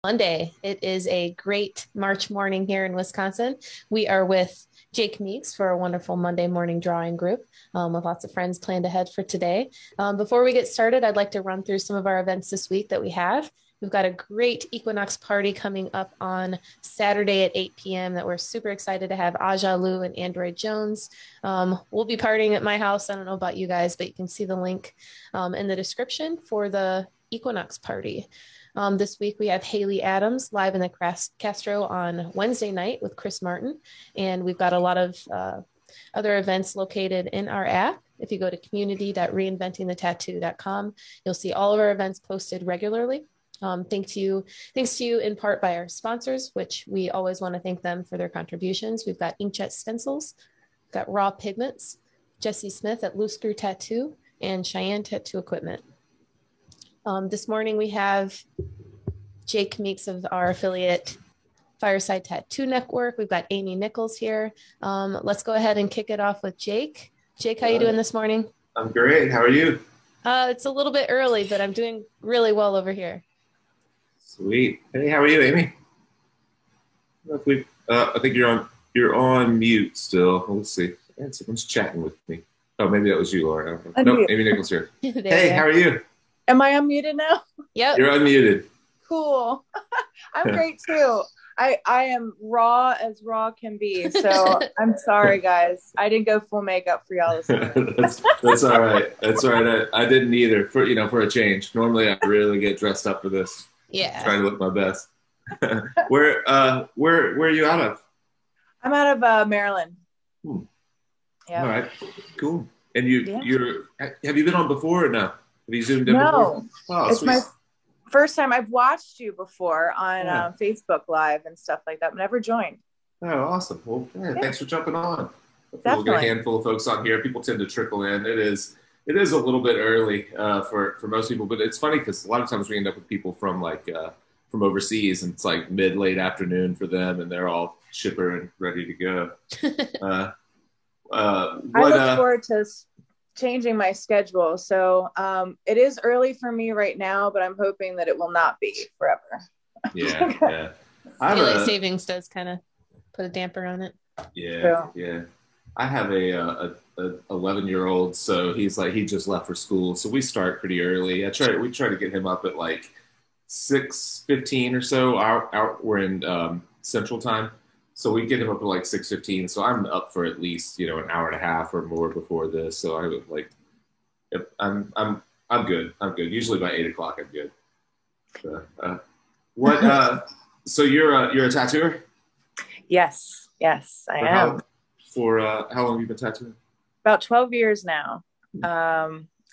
Monday. It is a great March morning here in Wisconsin. We are with Jake Meeks for a wonderful Monday morning drawing group with lots of friends planned ahead for today. Before we get started, I'd like to run through some of our events this week that we have. We've got a great Equinox party coming up on Saturday at 8 p.m. that we're super excited to have Aja Lu and Android Jones. We'll be partying at my house. I don't know about you guys, but you can see the link in the description for the Equinox party. This week we have Haley Adams live in the Castro on Wednesday night with Chris Martin. And we've got a lot of other events located in our app. If you go to community.reinventingthetattoo.com, you'll see all of our events posted regularly. Thanks to you in part by our sponsors, which we always want to thank them for their contributions. We've got Inkjet Stencils, we've got Raw Pigments, Jesse Smith at Loose Screw Tattoo, and Cheyenne Tattoo Equipment. This morning we have Jake Meeks of our affiliate Fireside Tattoo Network. We've got Amy Nichols here. Let's go ahead and kick it off with Jake. Jake, how you doing this morning? I'm great. How are you? It's a little bit early, but I'm doing really well over here. Sweet. Hey, how are you, Amy? I think you're on mute still. Let's see. Man, someone's chatting with me. Oh, maybe that was you, Laura. Nope, Amy Nichols here. Hey, how are you? Am I unmuted now? Yep. You're unmuted. Cool. I'm great too. I am raw as raw can be. So I'm sorry, guys. I didn't go full makeup for y'all this morning. That's all right. That's all right. I didn't either for a change. Normally I really get dressed up for this. Yeah. Trying to look my best. Where are you out of? I'm out of Maryland. Yeah. All right. Cool. And have you been on before or no? Have you zoomed in before? No. Oh, it's sweet. my first time. I've watched you before on Facebook Live and stuff like that, but never joined. Oh, awesome. Well, thanks for jumping on. Definitely. We'll get a handful of folks on here. People tend to trickle in. It is a little bit early for most people, but it's funny because a lot of times we end up with people from from overseas, and it's like late afternoon for them, and they're all chipper and ready to go. I look forward to changing my schedule. So it is early for me right now, but I'm hoping that it will not be forever. Yeah. I feel like savings does kind of put a damper on it. Yeah. I have a 11-year-old, so he just left for school, so we start pretty early. We try to get him up at like 6:15 or so. We're in Central Time. So we get him up at like 6:15. So I'm up for at least, an hour and a half or more before this. So I would I'm good. I'm good. Usually by 8 o'clock, I'm good. So you're a tattooer? Yes, I am. How long have you been tattooing? About 12 years now.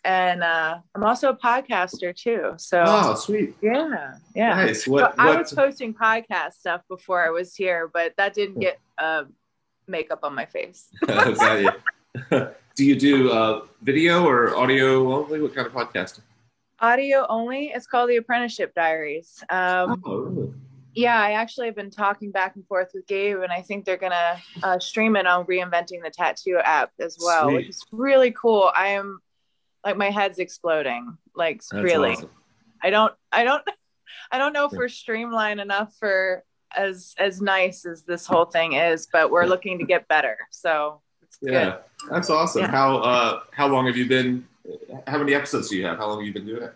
And I'm also a podcaster too. So sweet. Yeah. Nice. I was posting podcast stuff before I was here, but that didn't get makeup on my face. Got you. Do you do video or audio only? What kind of podcasting? Audio only. It's called The Apprenticeship Diaries. Really? Yeah, I actually have been talking back and forth with Gabe, and I think they're gonna stream it on Reinventing the Tattoo app as well, Sweet. Which is really cool. I am my head's exploding. That's really awesome. I don't know if we're streamlined enough for as nice as this whole thing is, but we're looking to get better. So it's good. That's awesome. Yeah. How long have you been? How many episodes do you have? How long have you been doing it?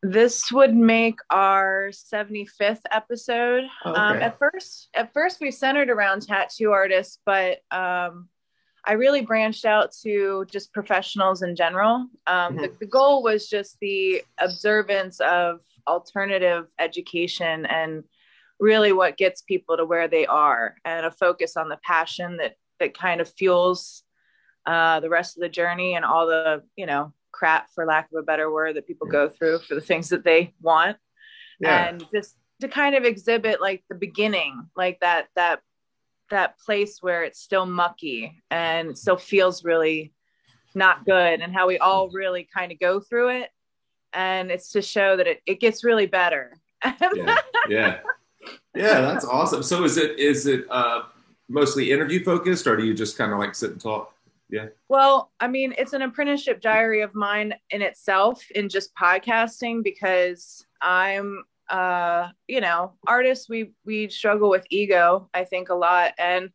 This would make our 75th episode. Okay. At first we centered around tattoo artists, but I really branched out to just professionals in general. The goal was just the observance of alternative education and really what gets people to where they are, and a focus on the passion that kind of fuels the rest of the journey and all the, crap, for lack of a better word, that people go through for the things that they want. And just to kind of exhibit like the beginning, like that place where it's still mucky and it still feels really not good, and how we all really kind of go through it. And it's to show that it gets really better. Yeah, that's awesome. So is it mostly interview focused, or do you just kind of like sit and talk? Yeah. Well, I mean, it's an apprenticeship diary of mine in itself, in just podcasting, because I'm artists, we struggle with ego, I think, a lot. And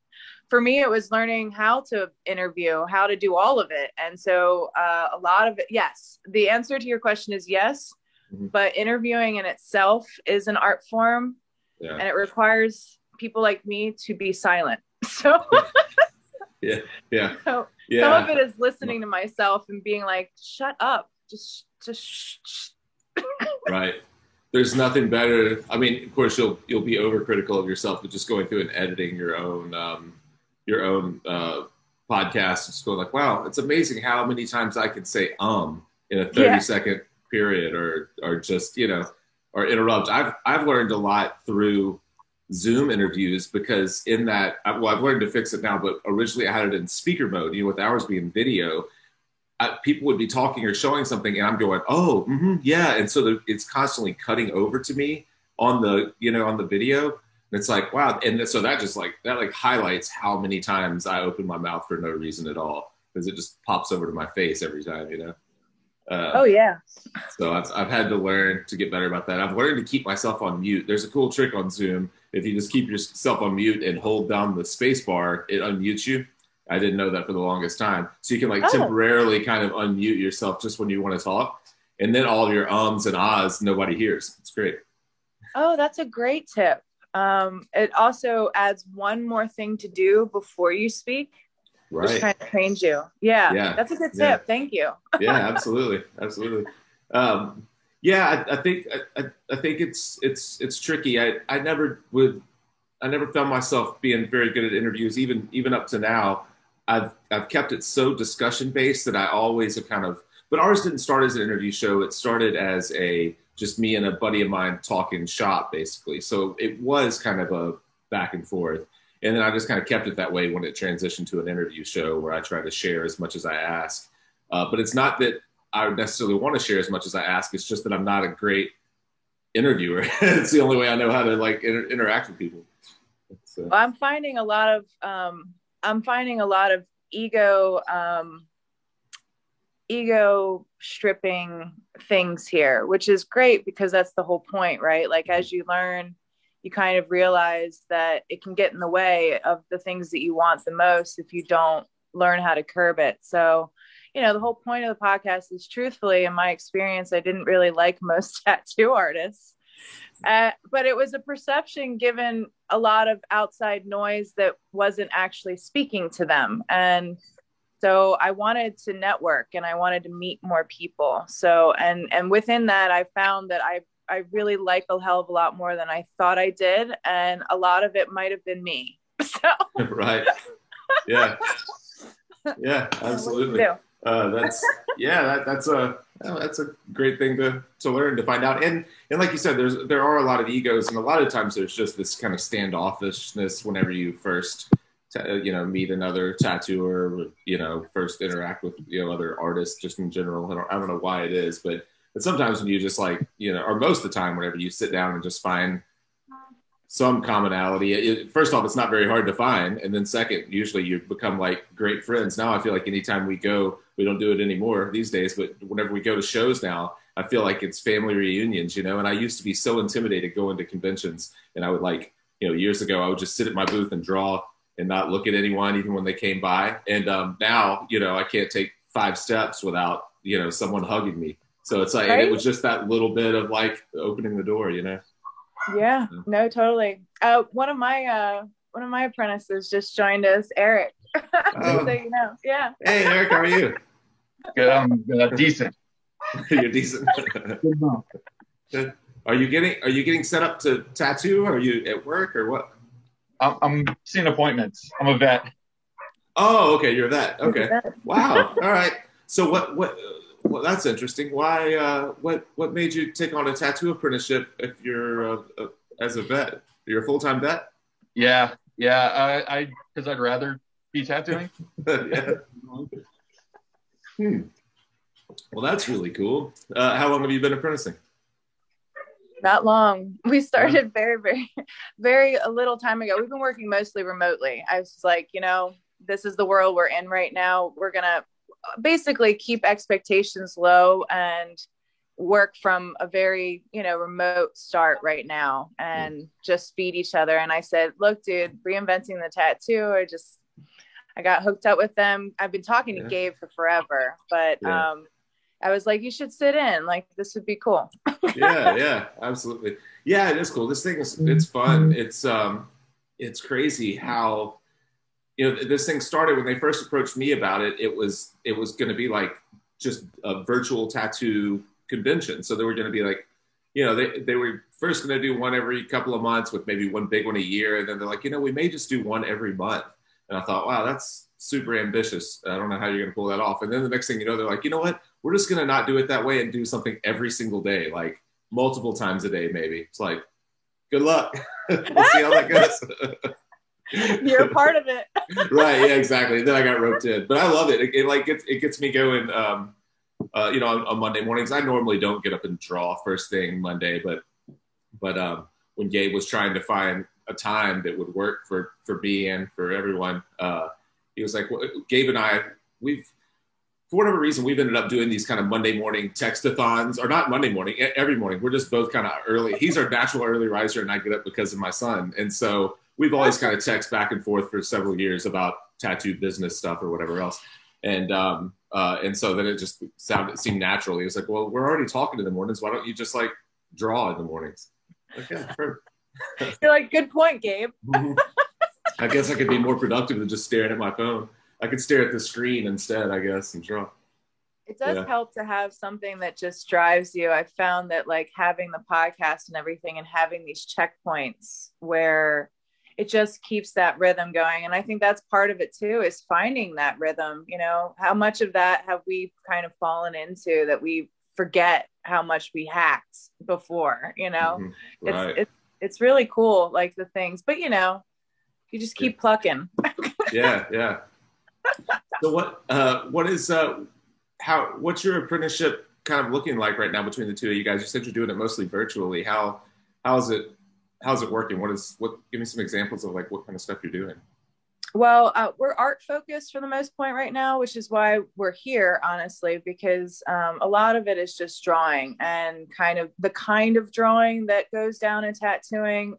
for me, it was learning how to interview, how to do all of it. And so a lot of it, yes, the answer to your question is yes, but interviewing in itself is an art form, and it requires people like me to be silent. So so some of it is listening to myself and being like, shut up, just shh. Right. There's nothing better. I mean, of course, you'll be overcritical of yourself, but just going through and editing your own podcast, just going like, wow, it's amazing how many times I can say in a 30-second period, or just or interrupt. I've learned a lot through Zoom interviews, because in that, I've learned to fix it now, but originally I had it in speaker mode. With ours being video, people would be talking or showing something, and I'm going, oh, yeah. And so it's constantly cutting over to me on the, on the video. And it's like, wow. And so that highlights how many times I open my mouth for no reason at all, because it just pops over to my face every time, oh yeah. So I've had to learn to get better about that. I've learned to keep myself on mute. There's a cool trick on Zoom. If you just keep yourself on mute and hold down the space bar, it unmutes you. I didn't know that for the longest time. So you can temporarily kind of unmute yourself just when you want to talk. And then all of your ums and ahs, nobody hears. It's great. Oh, that's a great tip. It also adds one more thing to do before you speak. Right. Which kind of trains you. Yeah. That's a good tip. Yeah. Thank you. Yeah, absolutely. Absolutely. I think it's tricky. I never found myself being very good at interviews, even up to now. I've kept it so discussion based that I always have but ours didn't start as an interview show. It started as just me and a buddy of mine talking shop, basically. So it was kind of a back and forth. And then I just kind of kept it that way when it transitioned to an interview show, where I try to share as much as I ask. But it's not that I necessarily want to share as much as I ask. It's just that I'm not a great interviewer. It's the only way I know how to interact with people. So. Well, I'm finding a lot of ego stripping things here, which is great, because that's the whole point, right? Like, as you learn, you kind of realize that it can get in the way of the things that you want the most if you don't learn how to curb it. So, the whole point of the podcast is, truthfully, in my experience, I didn't really like most tattoo artists. But it was a perception, given a lot of outside noise that wasn't actually speaking to them. And so I wanted to network, and I wanted to meet more people. So, and within that, I found that I really like a hell of a lot more than I thought I did. And a lot of it might've been me. So. Right. Yeah. Yeah, absolutely. That's a great thing to learn, to find out. And like you said, there are a lot of egos, and a lot of times there's just this kind of standoffishness whenever you first meet another tattooer, first interact with other artists, just in general. I don't know why it is, but sometimes when you just or most of the time, whenever you sit down and just find some commonality, first off, it's not very hard to find. And then second, usually you become great friends. Now I feel like anytime we go, we don't do it anymore these days, but whenever we go to shows now, I feel like it's family reunions, and I used to be so intimidated going to conventions, and I would years ago, I would just sit at my booth and draw and not look at anyone, even when they came by. And now, I can't take 5 steps without, someone hugging me. So it's right? And it was just that little bit of opening the door, Yeah, no, totally. One of my apprentices just joined us, Eric. Just so you know. Yeah. Hey, Eric, how are you? Good. I'm decent. You're decent. Good. Are you getting set up to tattoo? Are you at work or what? I'm seeing appointments. I'm a vet. Oh, okay. You're a vet. Okay. Wow. All right. So well, that's interesting. Why? What made you take on a tattoo apprenticeship if you're as a vet? You're a full-time vet? Yeah. I because I'd rather be tattooing. Yeah. Well, that's really cool. How long have you been apprenticing? Not long. We started very, very, very a little time ago. We've been working mostly remotely. I was like, this is the world we're in right now. We're going to basically keep expectations low and work from a very, remote start right now and just feed each other. And I said, look, dude, reinventing the tattoo, I got hooked up with them. I've been talking to Gabe for forever, but I was like, you should sit in, like, this would be cool. Yeah, absolutely. Yeah, it is cool. This thing is, it's fun. It's crazy how, this thing started when they first approached me about it. It was going to be like just a virtual tattoo convention. So they were going to be like, they were first going to do one every couple of months with maybe one big one a year. And then they're like, we may just do one every month. And I thought, wow, that's super ambitious. I don't know how you're going to pull that off. And then the next thing you know, they're like, you know what? We're just going to not do it that way and do something every single day, like multiple times a day, maybe. It's like, good luck. We'll see how that goes. You're a part of it. Right. Yeah, exactly. And then I got roped in, but I love it. It gets me going. On Monday mornings, I normally don't get up and draw first thing Monday, but when Gabe was trying to find a time that would work for me and for everyone, he was like, well, Gabe and I, for whatever reason, we've ended up doing these kind of Monday morning text-a-thons, or not Monday morning, every morning. We're just both kind of early. He's our natural early riser, and I get up because of my son. And so we've always kind of text back and forth for several years about tattoo business stuff or whatever else. And so then it just seemed natural. He was like, well, we're already talking in the mornings. Why don't you just like draw in the mornings? Okay, perfect. You're like, good point, Gabe. I guess I could be more productive than just staring at my phone. I could stare at the screen instead, I guess, and draw. It does help to have something that just drives you. I found that like having the podcast and everything and having these checkpoints where it just keeps that rhythm going. And I think that's part of it too, is finding that rhythm. How much of that have we kind of fallen into that we forget how much we hacked before, Right. It's really cool, like the things, but you just keep plucking. Yeah. So what's your apprenticeship kind of looking like right now between the two of you guys? You said you're doing it mostly virtually. How's it working? Give me some examples of like what kind of stuff you're doing. Well, we're art focused for the most part right now, which is why we're here, honestly, because a lot of it is just drawing and the kind of drawing that goes down in tattooing,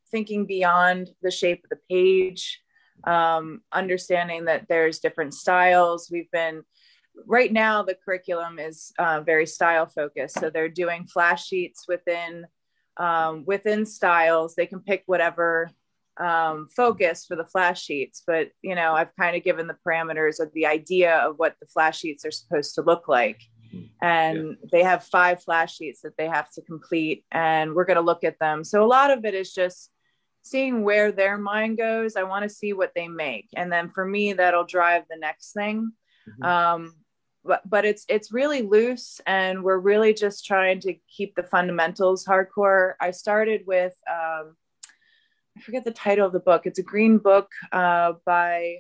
thinking beyond the shape of the page, understanding that there's different styles. Right now, the curriculum is very style focused. So they're doing flash sheets within styles. They can pick whatever focus for the flash sheets, but I've kind of given the parameters of the idea of what the flash sheets are supposed to look like, and they have 5 flash sheets that they have to complete, and we're going to look at them. So a lot of it is just seeing where their mind goes. I want to see what they make, and then for me that'll drive the next thing. But it's really loose, and we're really just trying to keep the fundamentals hardcore. I started with I forget the title of the book. It's a green book by,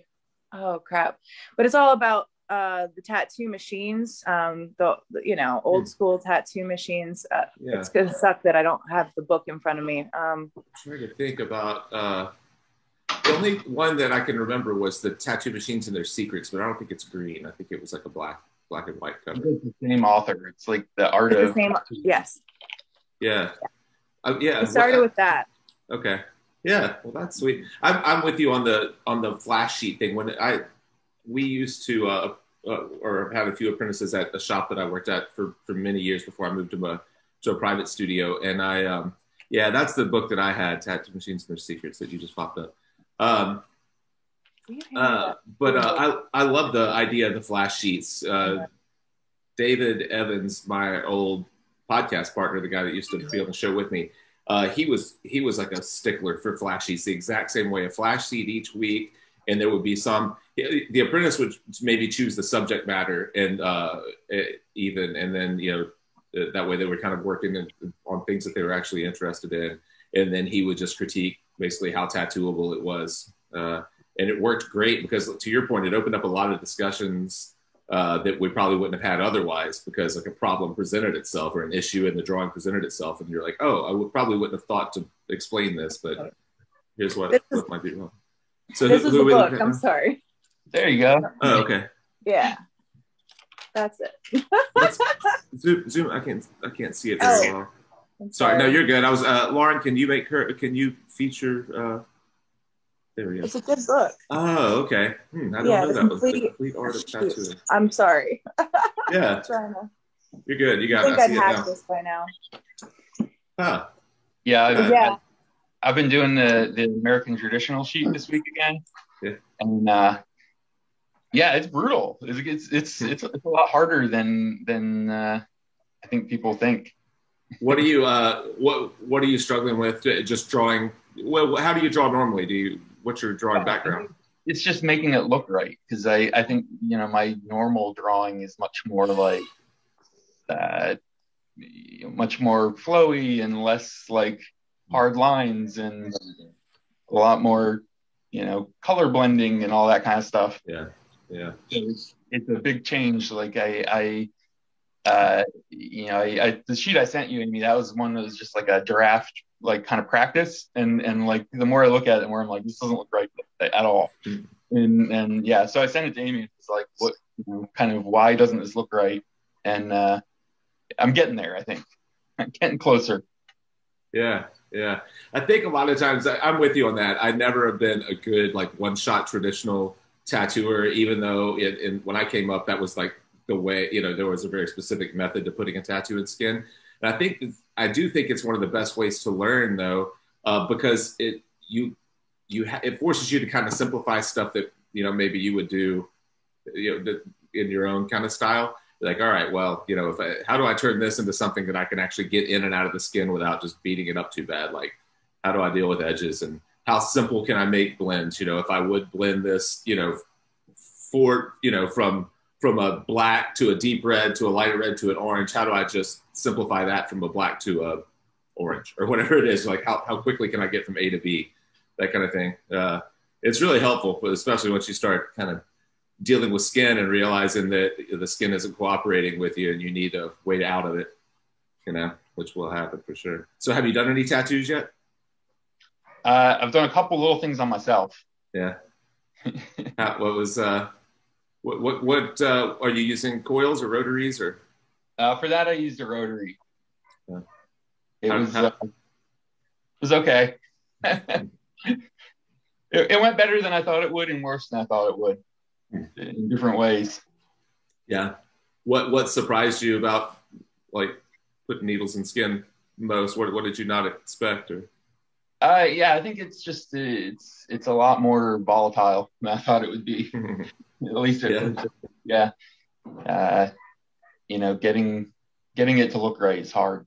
but it's all about the tattoo machines, old school tattoo machines. It's going to suck that I don't have the book in front of me. I'm trying to think about, the only one that I can remember was the Tattoo Machines and Their Secrets, but I don't think it's green. I think it was like a black and white cover. It's the same author. It's like the art of... Yes. Yeah. I started with that. Okay. Yeah, well, that's sweet. I'm with you on the flash sheet thing. We used to or had a few apprentices at a shop that I worked at for many years before I moved to a private studio, and that's the book that I had, Tattoo Machines and Their Secrets, that you just popped up. But I love the idea of the flash sheets. David Evans, my old podcast partner, the guy that used to be on the show with me, he was like a stickler for flash sheets, the exact same way. A flash sheet each week, and there would be the apprentice would maybe choose the subject matter and then that way they were kind of working on things that they were actually interested in, and then he would just critique basically how tattooable it was, and it worked great because, to your point, it opened up a lot of discussions that we probably wouldn't have had otherwise, because like a problem presented itself or an issue in the drawing presented itself, and you're like, oh, I probably wouldn't have thought to explain this, but here's what might be wrong. So this is the book. I'm sorry. There you go. Oh, okay. Yeah. That's it. Let's zoom. I can't see it very well. Sorry, no, you're good. I was Lauren. Can you feature? There we go. It's a good book. Oh, okay. I don't know that was the complete art of tattooing. I'm sorry. Yeah. I'm trying to. You're good. You got it. I think I'd have this by now. Huh. Yeah. I've been doing the American traditional sheet this week again. Yeah. And it's brutal. It's a lot harder than I think people think. What are you what are you struggling with? Just drawing. Well, how do you draw normally? What's your drawing background? It's just making it look right, because I think my normal drawing is much more like much more flowy and less like hard lines and a lot more color blending and all that kind of stuff. Yeah. It's a big change. Like the sheet I sent you, Amy, that was one that was just like a draft, like kind of practice, and like the more I look at it, the more I'm like, this doesn't look right at all. And so I sent it to Amy. It's like, what kind of, why doesn't this look right? And I'm getting there. I think I'm getting closer. Yeah. I think a lot of times I'm with you on that. I never have been a good like one-shot traditional tattooer, even though when I came up, that was like the way, there was a very specific method to putting a tattoo in skin. And I do think it's one of the best ways to learn, though, because it forces you to kind of simplify stuff that maybe you would do in your own kind of style. Like, all right, well, how do I turn this into something that I can actually get in and out of the skin without just beating it up too bad? Like, how do I deal with edges, and how simple can I make blends? If I would blend this, from a black to a deep red to a lighter red to an orange, how do I just simplify that from a black to a orange or whatever it is? Like, how quickly can I get from A to B? That kind of thing. It's really helpful, but especially once you start kind of dealing with skin and realizing that the skin isn't cooperating with you and you need a way out of it, which will happen for sure. So have you done any tattoos yet? I've done a couple little things on myself. Yeah. What was, what are you using, coils or rotaries or? For that, I used a rotary. Yeah. It was okay. It went better than I thought it would and worse than I thought it would in different ways. Yeah. What surprised you about like putting needles in skin most? What did you not expect? Or? I think it's just it's a lot more volatile than I thought it would be. At least getting it to look right is hard.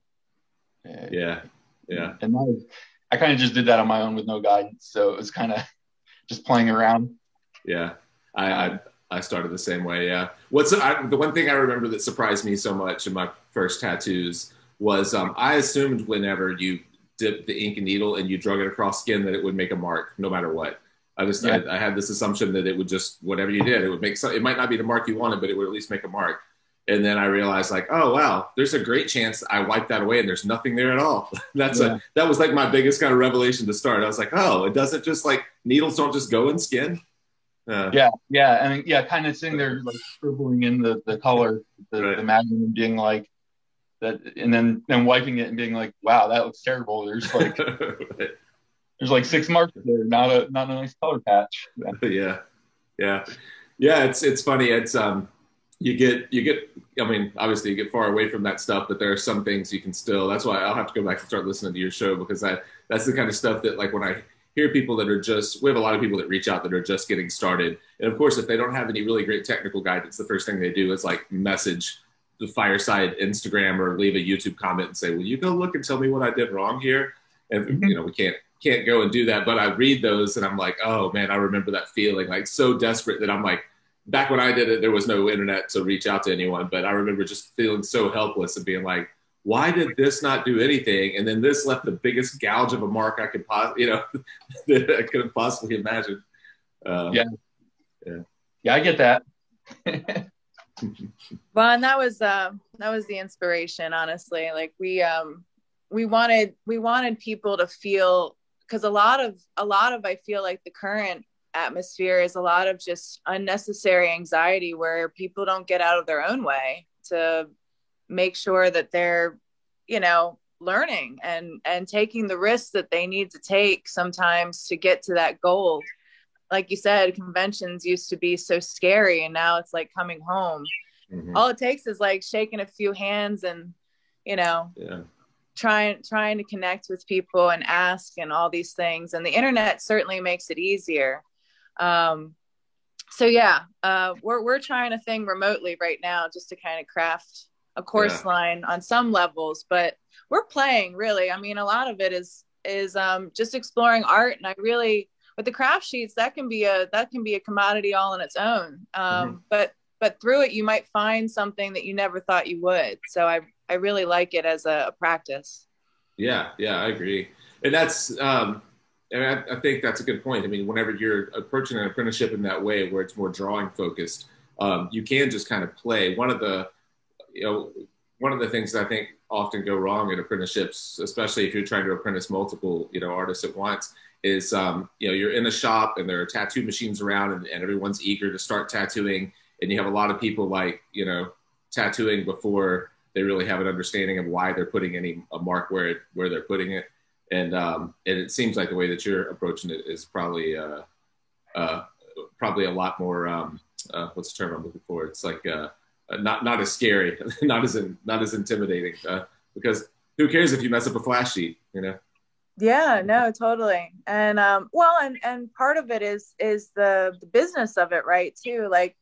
Yeah. And I kind of just did that on my own with no guidance, so it was kind of just playing around. Yeah, I started the same way. Yeah. The one thing I remember that surprised me so much in my first tattoos was I assumed whenever you dipped the ink and needle and you drug it across skin that it would make a mark no matter what. I had this assumption that it would just, whatever you did, it would make it might not be the mark you wanted, but it would at least make a mark. And then I realized like, oh, wow, there's a great chance I wiped that away and there's nothing there at all. That was like my biggest kind of revelation to start. I was like, oh, it doesn't just like needles don't just go in skin. And kind of sitting there like scribbling in the color, the magnum, and being like that, and then wiping it and being like, wow, that looks terrible. There's like there's like 6 marks there, not a nice color patch. Yeah. It's funny. It's you get. I mean, obviously you get far away from that stuff, but there are some things you can still. That's why I'll have to go back and start listening to your show, because that's the kind of stuff that, like, when I hear people that are we have a lot of people that reach out that are just getting started, and of course, if they don't have any really great technical guidance, the first thing they do is like message the Fireside Instagram or leave a YouTube comment and say, "Will you go look and tell me what I did wrong here?" And we can't go and do that, but I read those and I'm like, oh man, I remember that feeling, like so desperate that I'm like, back when I did it, there was no internet to reach out to anyone, but I remember just feeling so helpless and being like, why did this not do anything? And then this left the biggest gouge of a mark I could that I could have possibly imagined. Yeah, I get that. Well, and that was the inspiration, honestly. Like we wanted people to feel, because a lot of I feel like the current atmosphere is a lot of just unnecessary anxiety where people don't get out of their own way to make sure that they're, you know, learning and taking the risks that they need to take sometimes to get to that goal. Like you said, conventions used to be so scary, and now it's like coming home. Mm-hmm. All it takes is like shaking a few hands and, you know, trying to connect with people and ask and all these things. And the internet certainly makes it easier. So yeah, we're trying a thing remotely right now just to kind of craft a course line on some levels, but we're playing really. I mean, a lot of it is just exploring art. And I really, with the craft sheets, that can be a commodity all on its own. But through it, you might find something that you never thought you would. So I really like it as a practice. Yeah, I agree. And that's, and I think that's a good point. I mean, whenever you're approaching an apprenticeship in that way, where it's more drawing focused, you can just kind of play. One of the things that I think often go wrong in apprenticeships, especially if you're trying to apprentice multiple, artists at once, is, you're in a shop and there are tattoo machines around and everyone's eager to start tattooing. And you have a lot of people tattooing before they really have an understanding of why they're putting a mark where they're putting it. And it seems like the way that you're approaching it is probably a lot more, what's the term I'm looking for? It's like not as scary, not as intimidating, because who cares if you mess up a flash sheet, Yeah, no, totally. And and part of it is the business of it, right, too. Like,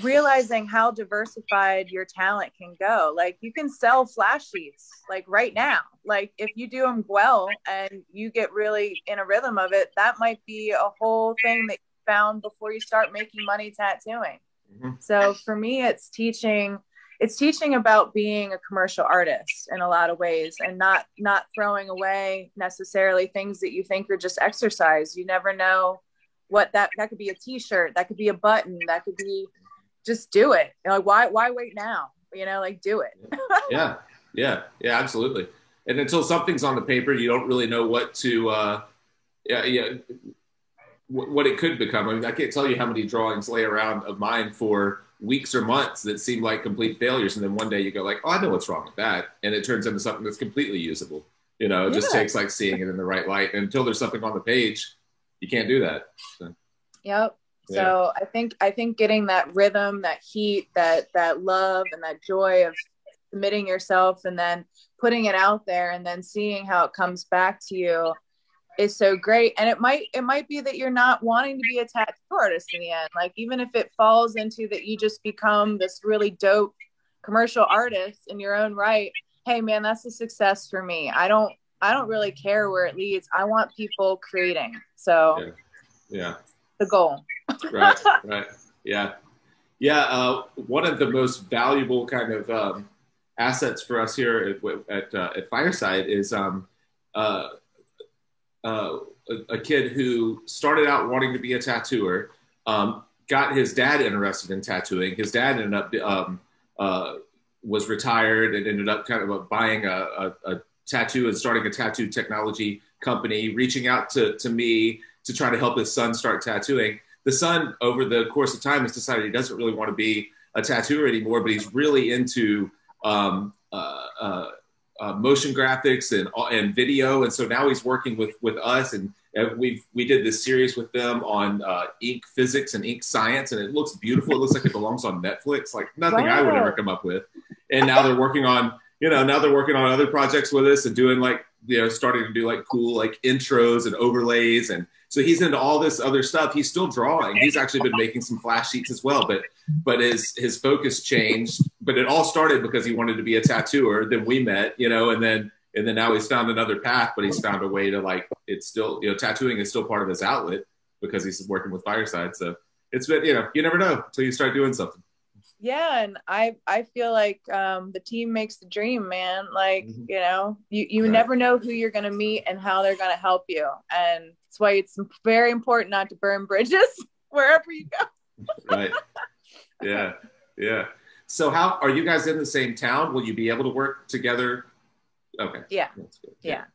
realizing how diversified your talent can go. Like, you can sell flash sheets like right now. Like, if you do them well and you get really in a rhythm of it, that might be a whole thing that you found before you start making money tattooing. Mm-hmm. So for me, it's teaching about being a commercial artist in a lot of ways, and not throwing away necessarily things that you think are just exercise. You never know what that could be. A t-shirt, that could be a button, that could be, just do it. Why wait now? Do it. Yeah, absolutely. And until something's on the paper, you don't really know what to, what it could become. I mean, I can't tell you how many drawings lay around of mine for weeks or months that seem like complete failures. And then one day you go like, oh, I know what's wrong with that. And it turns into something that's completely usable. It just takes like seeing it in the right light. And until there's something on the page, you can't do that. So. Yep. So I think getting that rhythm, that heat, that love and that joy of submitting yourself and then putting it out there and then seeing how it comes back to you is so great. And it might be that you're not wanting to be a tattoo artist in the end. Like, even if it falls into that you just become this really dope commercial artist in your own right, hey man, that's a success for me. I don't really care where it leads. I want people creating. So yeah. The goal. Right. Yeah. One of the most valuable kind of assets for us here at Fireside is a kid who started out wanting to be a tattooer, got his dad interested in tattooing. His dad ended up was retired and ended up kind of buying a tattoo and starting a tattoo technology company, reaching out to me to try to help his son start tattooing. The son, over the course of time, has decided he doesn't really want to be a tattooer anymore, but he's really into motion graphics and video. And so now he's working with us, and we did this series with them on ink physics and ink science, and it looks beautiful. It looks like it belongs on Netflix, like nothing I would ever come up with. And now they're working on, other projects with us and doing starting to do cool intros and overlays. And so he's into all this other stuff. He's still drawing. He's actually been making some flash sheets as well, but his focus changed. But it all started because he wanted to be a tattooer. Then we met, and then now he's found another path, but he's found a way to it's still, tattooing is still part of his outlet because he's working with Fireside. So it's been, you never know until you start doing something. Yeah. And I feel like the team makes the dream, man. You right. Never know who you're going to meet and how they're going to help you. And that's why it's very important not to burn bridges wherever you go. Right. Yeah. So how are you guys in the same town? Will you be able to work together? Okay. Yeah. That's good. Yeah.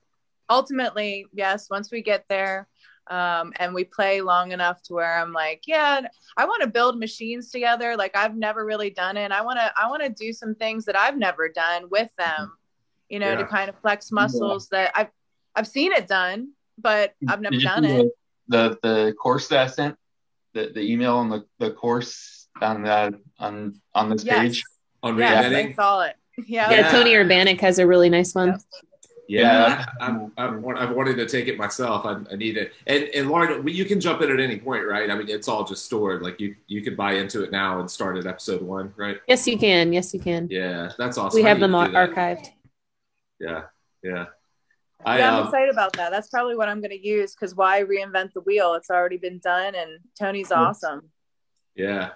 Ultimately, yes. Once we get there, And we play long enough to where I'm like, yeah, I want to build machines together. Like I've never really done it. I want to do some things that I've never done with them, you know, to kind of flex muscles that I've seen it done, but I've never done it. The course that I sent, the email on the course on this page. On yes, I saw it. Yeah, Tony Urbanic has a really nice one. Yep. Yeah, I've wanted to take it myself. I need it. And Lauren, you can jump in at any point, right? I mean, it's all just stored. Like you could buy into it now and start at episode 1, right? Yes, you can. Yes, you can. Yeah, that's awesome. We have them archived. Yeah. I'm excited about that. That's probably what I'm going to use, because why reinvent the wheel? It's already been done, and Tony's awesome. Yeah.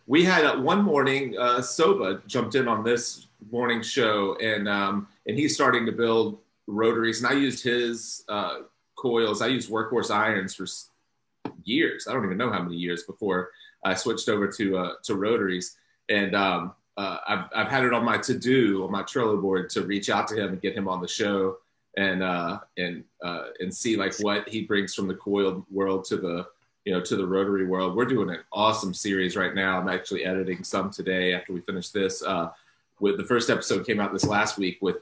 We had one morning, Soba jumped in on this morning show, and he's starting to build rotaries. And I used his coils. I used Workhorse irons for years. I don't even know how many years before I switched over to rotaries. And I've had it on my to-do on my Trello board to reach out to him and get him on the show and see like what he brings from the coiled world to the rotary world. We're doing an awesome series right now. I'm actually editing some today after we finish this. With the first episode came out this last week with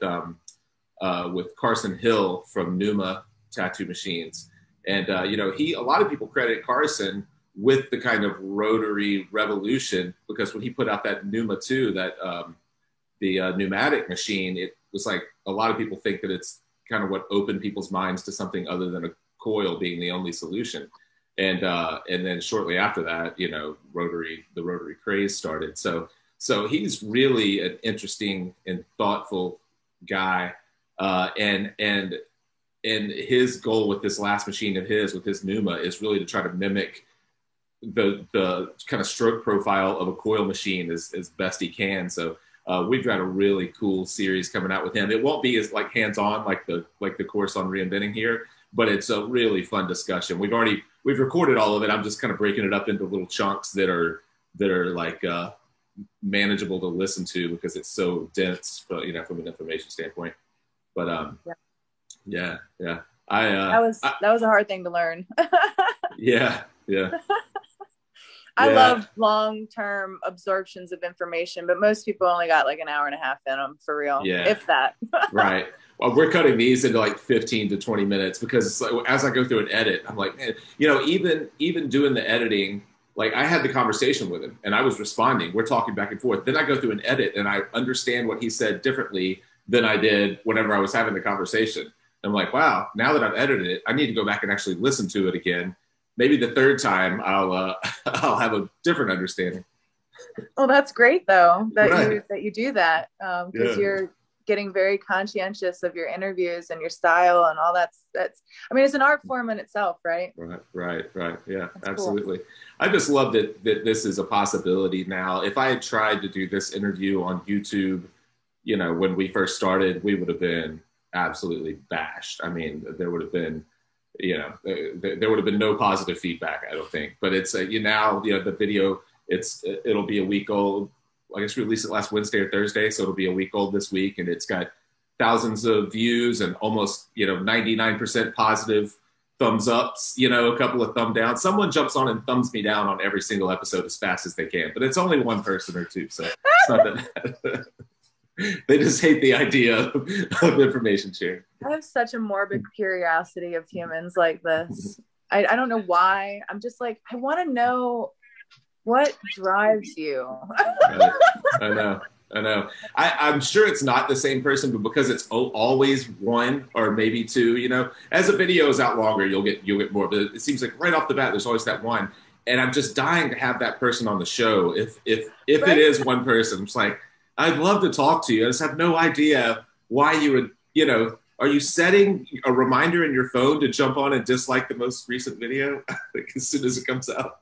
Carson Hill from Numa Tattoo Machines, and a lot of people credit Carson with the kind of rotary revolution, because when he put out that Numa 2, that the pneumatic machine, it was like a lot of people think that it's kind of what opened people's minds to something other than a coil being the only solution. And then shortly after that, the rotary craze started. So he's really an interesting and thoughtful guy. And his goal with this last machine of his, with his Numa, is really to try to mimic the kind of stroke profile of a coil machine as best he can. So we've got a really cool series coming out with him. It won't be as like hands-on like the course on reinventing here, but it's a really fun discussion. We've recorded all of it. I'm just kind of breaking it up into little chunks that are like manageable to listen to, because it's so dense, from an information standpoint. But yeah. That was a hard thing to learn. Yeah. I love long-term absorptions of information, but most people only got like an hour and a half in them, for real. Yeah. If that. Right. Well, we're cutting these into like 15 to 20 minutes, because it's like, as I go through an edit, I'm like, man, even doing the editing, like I had the conversation with him and I was responding. We're talking back and forth. Then I go through an edit and I understand what he said differently than I did whenever I was having the conversation. I'm like, wow, now that I've edited it, I need to go back and actually listen to it again. Maybe the third time I'll have a different understanding. Well, that's great though, that you do that, because you're getting very conscientious of your interviews and your style and all that's, I mean, it's an art form in itself, right? Right. Yeah, that's absolutely. Cool. I just love that this is a possibility now. If I had tried to do this interview on YouTube, when we first started, we would have been absolutely bashed. I mean, there would have been, there would have been no positive feedback, I don't think. But it's the video, it'll be a week old. I guess we released it last Wednesday or Thursday, so it'll be a week old this week, and it's got thousands of views and almost 99% positive thumbs ups, a couple of thumb downs. Someone jumps on and thumbs me down on every single episode as fast as they can, but it's only one person or two, so it's not that bad. They just hate the idea of information sharing. I have such a morbid curiosity of humans like this. I don't know why. I'm just like, I want to know what drives you. I know. I'm sure it's not the same person, but because it's always one or maybe two, as a video is out longer, you'll get more. But it seems like right off the bat, there's always that one. And I'm just dying to have that person on the show. If right? It is one person, it's like, I'd love to talk to you. I just have no idea why you would, are you setting a reminder in your phone to jump on and dislike the most recent video as soon as it comes out?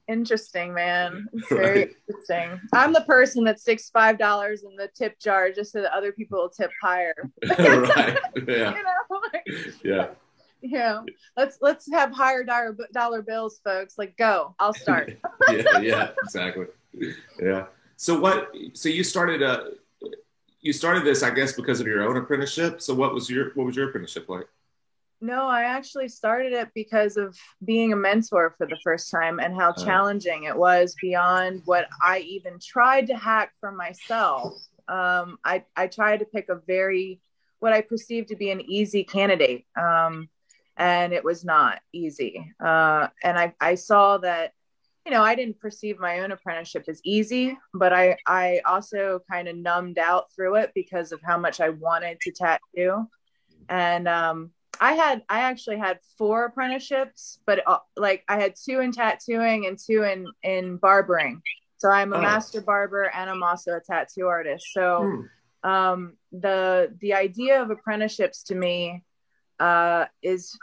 Interesting, man. It's very interesting. I'm the person that sticks $5 in the tip jar just so that other people will tip higher. Right. Yeah. Yeah. Let's have higher dollar bills, folks. Like, go. I'll start. Yeah, exactly. Yeah. So you started this, I guess, because of your own apprenticeship. So what was your apprenticeship like? No, I actually started it because of being a mentor for the first time and how challenging it was beyond what I even tried to hack for myself. I tried to pick what I perceived to be an easy candidate. And it was not easy. And I saw that, I didn't perceive my own apprenticeship as easy, but I also kind of numbed out through it because of how much I wanted to tattoo. And I actually had 4 apprenticeships, but I had 2 in tattooing and 2 in barbering. So I'm a master barber and I'm also a tattoo artist. So the idea of apprenticeships to me is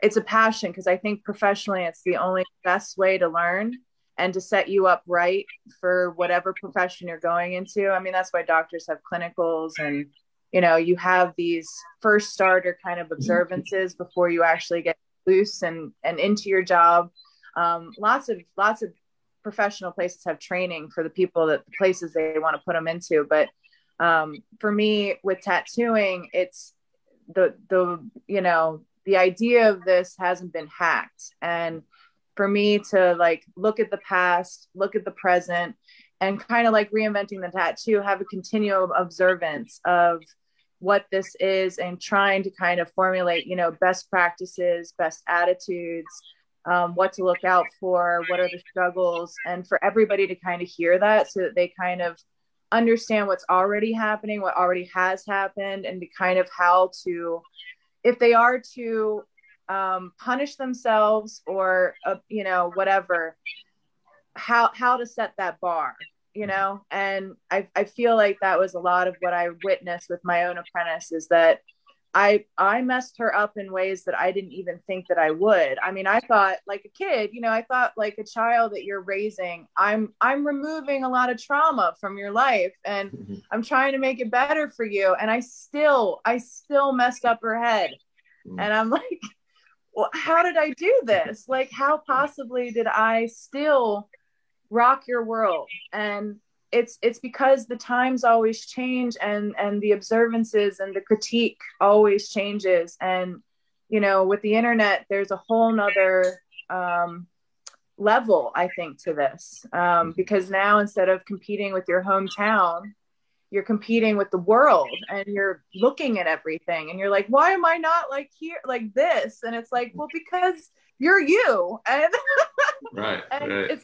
it's a passion, because I think professionally it's the only best way to learn and to set you up right for whatever profession you're going into. I mean, that's why doctors have clinicals, and you have these first starter kind of observances before you actually get loose and into your job. Lots of professional places have training for the places they want to put them into. But for me with tattooing, it's the idea of this hasn't been hacked. And for me to look at the past, look at the present, and kind of reinventing the tattoo, have a continual observance of what this is, and trying to kind of formulate, best practices, best attitudes, what to look out for, what are the struggles, and for everybody to kind of hear that so that they kind of understand what's already happening, what already has happened, and to kind of how to, if they are to punish themselves or, whatever, how to set that bar, and I feel like that was a lot of what I witnessed with my own apprentice, is that I messed her up in ways that I didn't even think that I would. I mean, I thought like a kid, I thought like a child that you're raising, I'm removing a lot of trauma from your life, and I'm trying to make it better for you. And I still messed up her head. And I'm like, well, how did I do this? Like, how possibly did I still rock your world? And it's because the times always change, and the observances and the critique always changes. And, with the internet, there's a whole nother level, I think, to this, because now instead of competing with your hometown, you're competing with the world, and you're looking at everything and you're like, why am I not like here, like this? And it's like, well, because you're you. And right.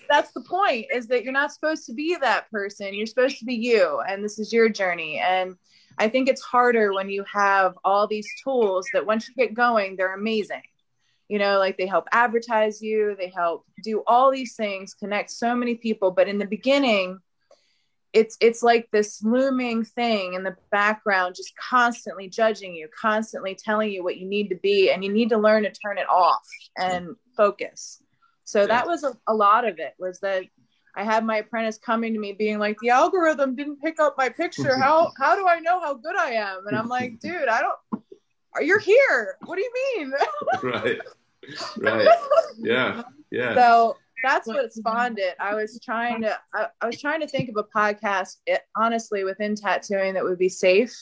That's the point, is that you're not supposed to be that person. You're supposed to be you. And this is your journey. And I think it's harder when you have all these tools that once you get going, they're amazing. They help advertise you, they help do all these things, connect so many people. But in the beginning, it's like this looming thing in the background, just constantly judging you, constantly telling you what you need to be, and you need to learn to turn it off and focus. So that was a lot of it, was that I had my apprentice coming to me being like, the algorithm didn't pick up my picture. How do I know how good I am? And I'm like, dude, you're here. What do you mean? Right. Yeah. So that's what spawned it. I was trying to think of a podcast, honestly, within tattooing that would be safe.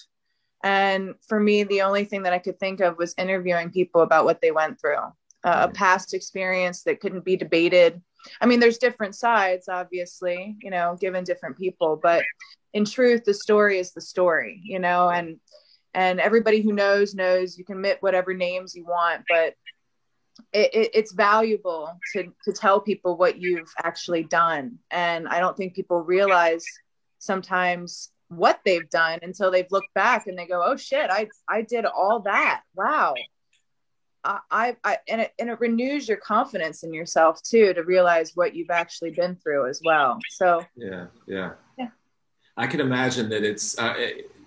And for me, the only thing that I could think of was interviewing people about what they went through, a past experience that couldn't be debated. I mean, there's different sides, obviously, given different people, but in truth, the story is the story, and everybody who knows, you can admit whatever names you want, but it's valuable to tell people what you've actually done. And I don't think people realize sometimes what they've done until they've looked back and they go, oh shit, I did all that. Wow. And it renews your confidence in yourself too, to realize what you've actually been through as well. So yeah. I can imagine that it's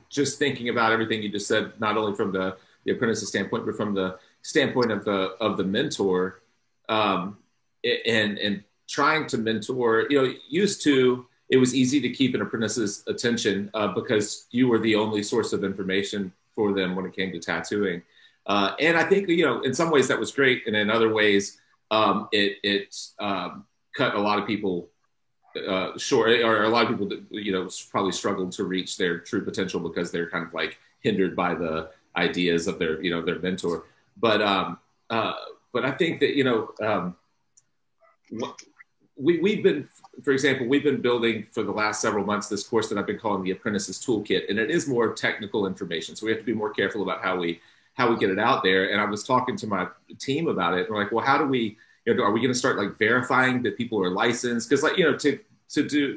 just thinking about everything you just said, not only from the apprentice's standpoint, but from the standpoint of the mentor, and trying to mentor. Used to, it was easy to keep an apprentice's attention because you were the only source of information for them when it came to tattooing. And I think, in some ways that was great. And in other ways, it cut a lot of people short, or a lot of people that, probably struggled to reach their true potential because they're kind of like hindered by the ideas of their, their mentor. But I think that, we've been, for example, we've been building for the last several months this course that I've been calling the Apprentice's Toolkit, and it is more technical information. So we have to be more careful about how we get it out there. And I was talking to my team about it. And we're like, well, how do we, are we going to start like verifying that people are licensed? Because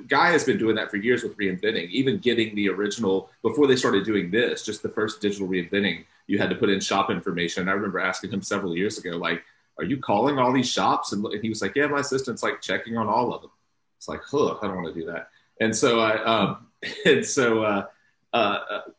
Guy has been doing that for years with reinventing, even getting the original, before they started doing this, just the first digital reinventing, you had to put in shop information. And I remember asking him several years ago, like, are you calling all these shops? And he was like, yeah, my assistant's like checking on all of them. It's like, I don't want to do that. And so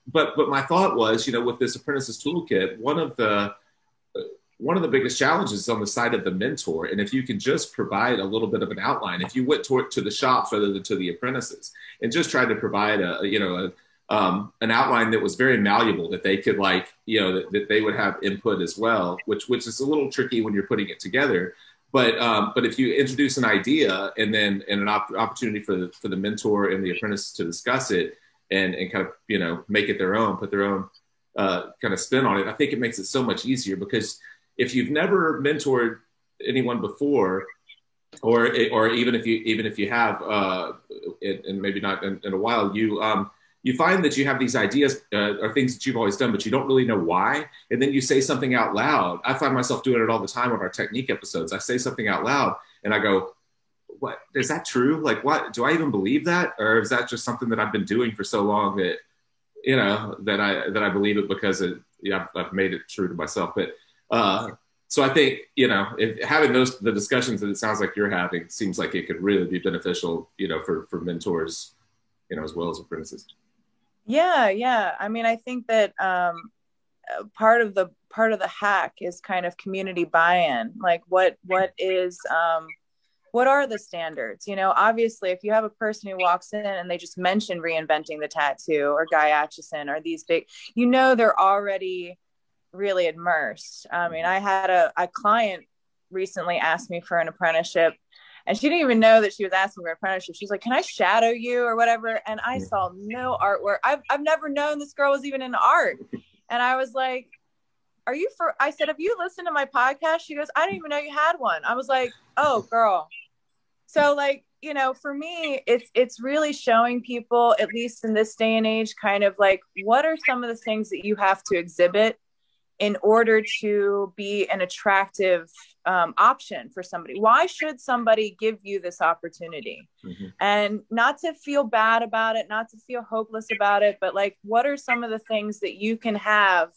but my thought was, with this Apprentice's Toolkit, one of the biggest challenges is on the side of the mentor. And if you can just provide a little bit of an outline, if you went to the shops rather than to the apprentices and just tried to provide an outline that was very malleable, that they could that they would have input as well, which is a little tricky when you're putting it together. But if you introduce an idea and then an opportunity for the mentor and the apprentice to discuss it and kind of, make it their own, put their own kind of spin on it, I think it makes it so much easier. Because if you've never mentored anyone before, or even if you have, and maybe not in a while, you find that you have these ideas or things that you've always done, but you don't really know why. And then you say something out loud. I find myself doing it all the time on our technique episodes. I say something out loud and I go, what, is that true? Like, what, do I even believe that? Or is that just something that I've been doing for so long that, that I believe it because I've made it true to myself. But, so I think, if having the discussions that it sounds like you're having seems like it could really be beneficial, for mentors, as well as apprentices. Yeah. I mean, I think that part of the hack is kind of community buy-in. Like what are the standards? Obviously, if you have a person who walks in and they just mention reinventing the tattoo or Guy Aitchison or these big, they're already really immersed. I mean, I had a client recently ask me for an apprenticeship, and she didn't even know that she was asking for an apprenticeship. She's like, can I shadow you or whatever? And I saw no artwork. I've never known this girl was even into art. And I was like, I said, have you listened to my podcast? She goes, I didn't even know you had one. I was like, oh girl. So for me, it's really showing people, at least in this day and age, kind of like, what are some of the things that you have to exhibit in order to be an attractive option for somebody? Why should somebody give you this opportunity? Mm-hmm. And not to feel bad about it, not to feel hopeless about it, but like, what are some of the things that you can have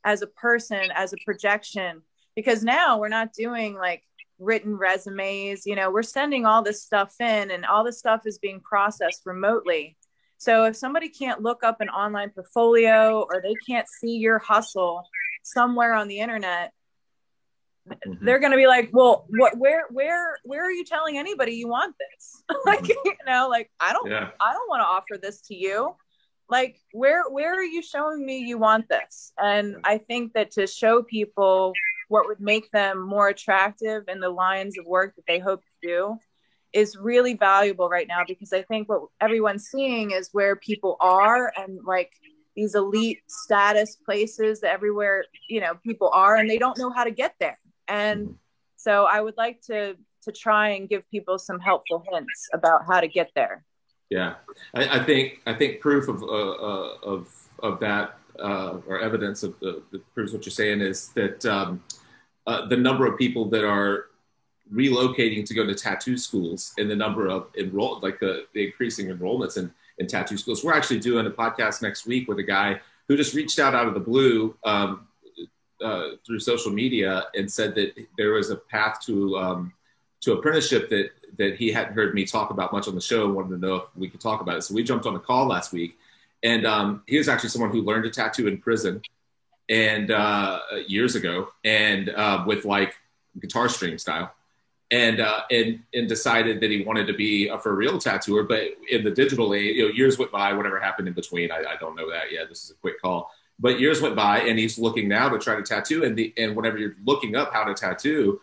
as a person, as a projection? Because now we're not doing like written resumes, we're sending all this stuff in, and all this stuff is being processed remotely. So if somebody can't look up an online portfolio, or they can't see your hustle somewhere on the internet, mm-hmm. they're going to be like, well, where are you telling anybody you want this? Like, I don't want to offer this to you. Like, where are you showing me you want this? And I think that to show people what would make them more attractive in the lines of work that they hope to do is really valuable right now, because I think what everyone's seeing is where people are, and like these elite status places that everywhere, people are, and they don't know how to get there. And so I would like to try and give people some helpful hints about how to get there. Yeah. I think proof of that, or evidence of the proves what you're saying, is that the number of people that are relocating to go to tattoo schools, and the number of the increasing enrollments in tattoo schools. We're actually doing a podcast next week with a guy who just reached out of the blue through social media and said that there was a path to apprenticeship that he hadn't heard me talk about much on the show, and wanted to know if we could talk about it. So we jumped on a call last week, and he was actually someone who learned to tattoo in prison and years ago, and with like guitar string style. And decided that he wanted to be a for real tattooer, but in the digital age, years went by, whatever happened in between, I don't know that yet. This is a quick call, but years went by, and he's looking now to try to tattoo. And whenever you're looking up how to tattoo,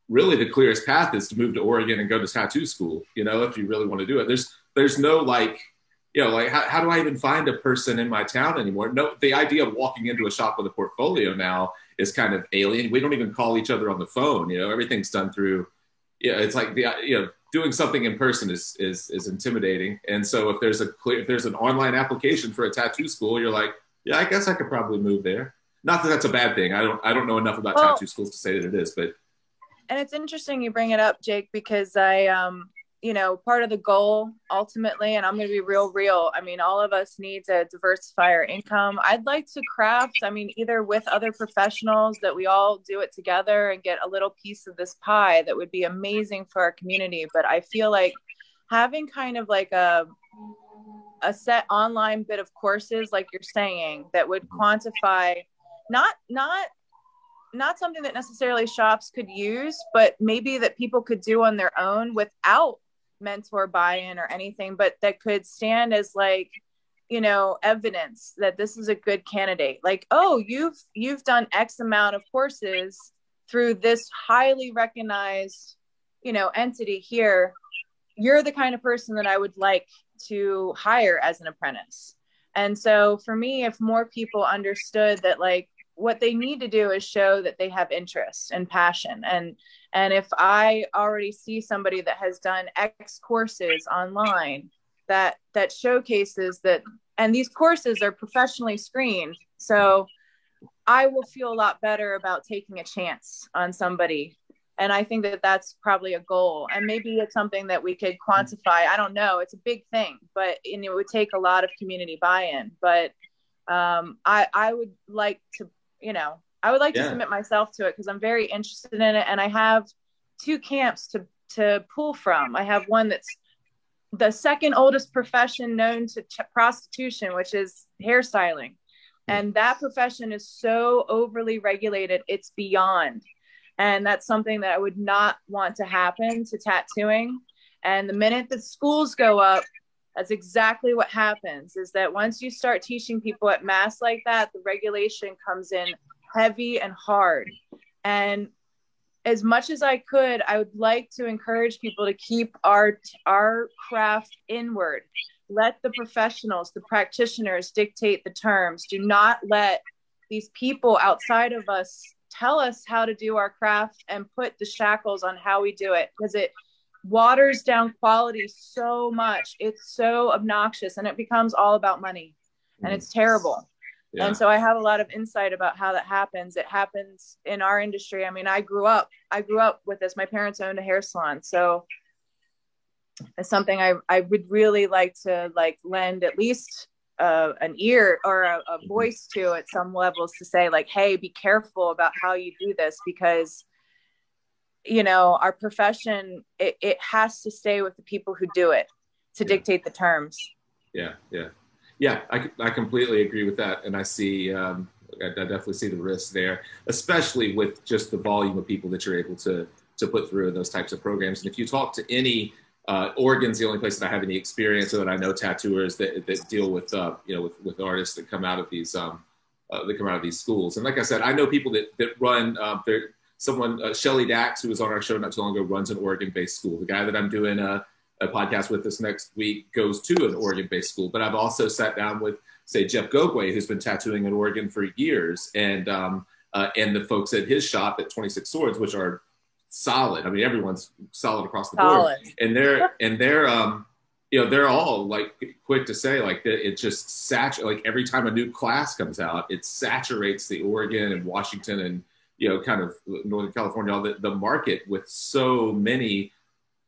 really the clearest path is to move to Oregon and go to tattoo school. If you really want to do it, there's no like you know, like how do I even find a person in my town anymore? No, the idea of walking into a shop with a portfolio now is kind of alien. We don't even call each other on the phone. You know, everything's done through, yeah, it's like doing something in person is intimidating. And so if there's an online application for a tattoo school, you're like, yeah, I guess I could probably move there. Not that that's a bad thing. I don't know enough about tattoo schools to say that it is, but. And it's interesting you bring it up, Jake, because part of the goal ultimately, and I'm going to be real. I mean, all of us need to diversify our income. I'd like to craft, either with other professionals that we all do it together and get a little piece of this pie that would be amazing for our community. But I feel like having kind of like a set online bit of courses, like you're saying, that would quantify not something that necessarily shops could use, but maybe that people could do on their own without mentor buy-in or anything, but that could stand as like, evidence that this is a good candidate. Like, oh, you've done X amount of courses through this highly recognized, entity here. You're the kind of person that I would like to hire as an apprentice. And so for me, if more people understood that, like, what they need to do is show that they have interest and passion. And if I already see somebody that has done X courses online that showcases that, and these courses are professionally screened, so I will feel a lot better about taking a chance on somebody. And I think that that's probably a goal. And maybe it's something that we could quantify. I don't know. It's a big thing, but it would take a lot of community buy-in. But I would like to, to submit myself to it because I'm very interested in it. And I have two camps to pull from. I have one that's the second oldest profession known to prostitution, which is hairstyling. And that profession is so overly regulated, it's beyond. And that's something that I would not want to happen to tattooing. And the minute the schools go up, that's exactly what happens, is that once you start teaching people at mass like that, the regulation comes in heavy and hard. And as much as I could, I would like to encourage people to keep our craft inward. Let the professionals, the practitioners dictate the terms. Do not let these people outside of us tell us how to do our craft and put the shackles on how we do it, because it waters down quality so much. It's so obnoxious and it becomes all about money, and it's terrible. Yeah. And so I have a lot of insight about how that happens. It happens in our industry. I mean, I grew up with this. My parents owned a hair salon. So it's something I would really like to lend at least an ear or a voice to at some levels, to say like, hey, be careful about how you do this, because our profession, it has to stay with the people who do it to dictate the terms. Yeah, I completely agree with that. And I see, I definitely see the risk there, especially with just the volume of people that you're able to put through those types of programs. And if you talk to any, Oregon's the only place that I have any experience, or that I know tattooers that deal with, with artists that come out of these, schools. And like I said, I know people that run, Shelly Dax, who was on our show not too long ago, runs an Oregon-based school. The guy that I'm doing a podcast with this next week goes to an Oregon-based school. But I've also sat down with, say, Jeff Gogwe, who's been tattooing in Oregon for years, and the folks at his shop at 26 Swords, which are solid. I mean, everyone's solid across the board, and they're all like quick to say like that. It just like every time a new class comes out, it saturates the Oregon and Washington and kind of Northern California, all the market with so many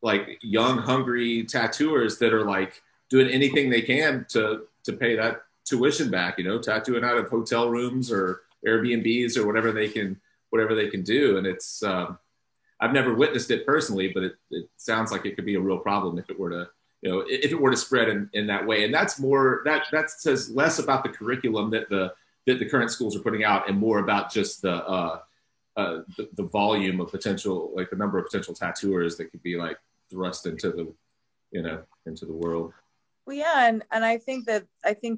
like young, hungry tattooers that are like doing anything they can to pay that tuition back, tattooing out of hotel rooms or Airbnbs or whatever they can do. And it's, I've never witnessed it personally, but it sounds like it could be a real problem if it were to spread in that way. And that's more, that says less about the curriculum that the current schools are putting out, and more about just the volume of potential, like the number of potential tattooers that could be like thrust into the world. Well, yeah, and I think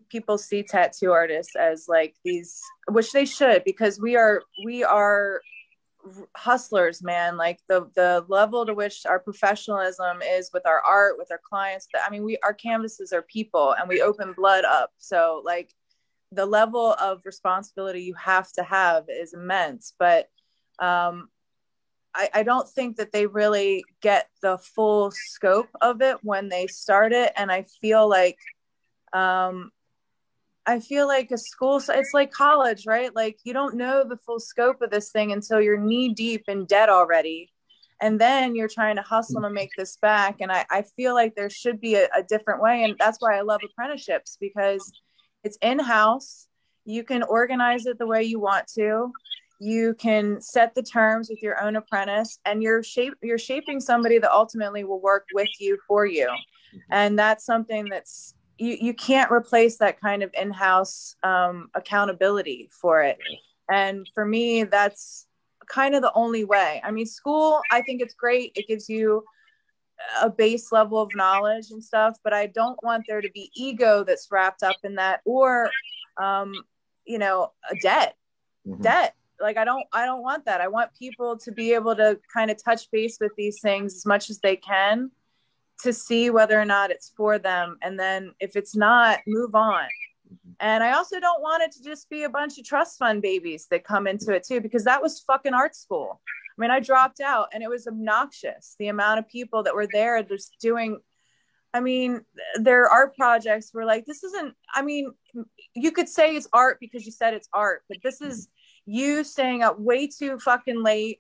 people see tattoo artists as like these, which they should, because we are hustlers, man. Like the level to which our professionalism is with our art, with our clients. I mean, our canvases are people, and we open blood up. So like the level of responsibility you have to have is immense. But I don't think that they really get the full scope of it when they start it. And I feel like a school, it's like college, right? Like you don't know the full scope of this thing until you're knee deep in debt already. And then you're trying to hustle to make this back. And I feel like there should be a different way. And that's why I love apprenticeships, because it's in-house. You can organize it the way you want to. You can set the terms with your own apprentice, and you're shaping somebody that ultimately will work with you, for you. And that's something that's, you can't replace that kind of in-house accountability for it. And for me, that's kind of the only way. I mean, school, I think it's great. It gives you a base level of knowledge and stuff, but I don't want there to be ego that's wrapped up in that, or, a debt. Like, I don't want that. I want people to be able to kind of touch base with these things as much as they can to see whether or not it's for them. And then if it's not, move on. And I also don't want it to just be a bunch of trust fund babies that come into it too, because that was fucking art school. I mean, I dropped out and it was obnoxious. The amount of people that were there just doing, their art projects were like, this isn't, you could say it's art because you said it's art, but this is you staying up way too fucking late,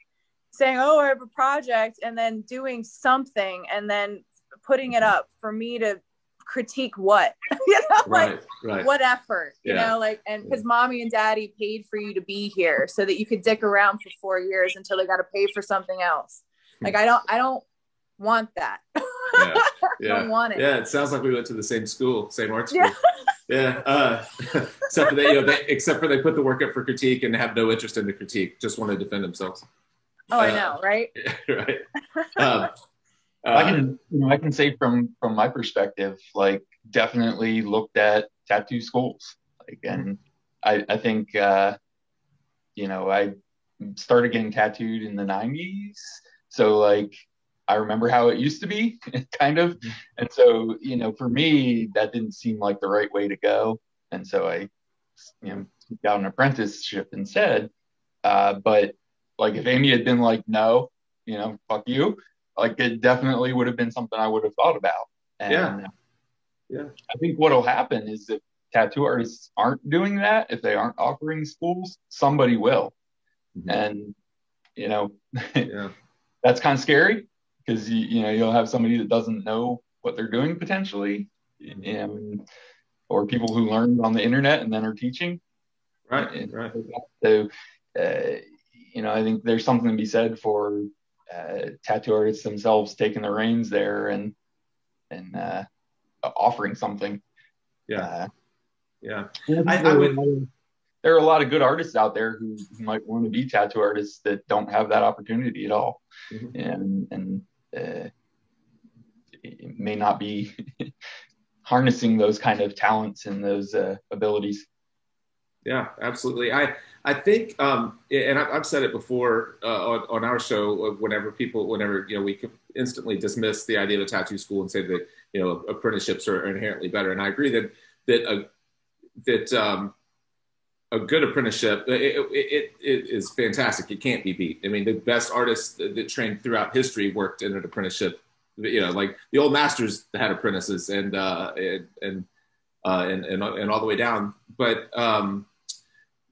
saying, oh, I have a project, and then doing something and then putting it up for me to critique what, right. What effort, and because mommy and daddy paid for you to be here so that you could dick around for 4 years until they got to pay for something else. Like, I don't want that. I don't want it. Yeah, it sounds like we went to the same school, same art school. Yeah. Except for they put the work up for critique and have no interest in the critique, just want to defend themselves. Oh, I know, right? Right. I can say from my perspective, like, definitely looked at tattoo schools. Like, and I think I started getting tattooed in the 90s, so like I remember how it used to be, kind of. And so, for me, that didn't seem like the right way to go. And so I, got an apprenticeship instead. But like, if Amy had been like, no, fuck you, like, it definitely would have been something I would have thought about. And I think what'll happen is if tattoo artists aren't doing that, if they aren't offering schools, somebody will. And, that's kind of scary, because you'll have somebody that doesn't know what they're doing potentially, or people who learned on the internet and then are teaching. Right. So, I think there's something to be said for tattoo artists themselves taking the reins there and offering something. Yeah. There are a lot of good artists out there who might want to be tattoo artists that don't have that opportunity at all. And it may not be harnessing those kind of talents and those abilities. Yeah, absolutely. I think, and I've said it before on our show, whenever we can instantly dismiss the idea of a tattoo school and say that, apprenticeships are inherently better. And I agree that a good apprenticeship, it is fantastic. It can't be beat. I mean, the best artists that trained throughout history worked in an apprenticeship. Like the old masters had apprentices and all the way down. But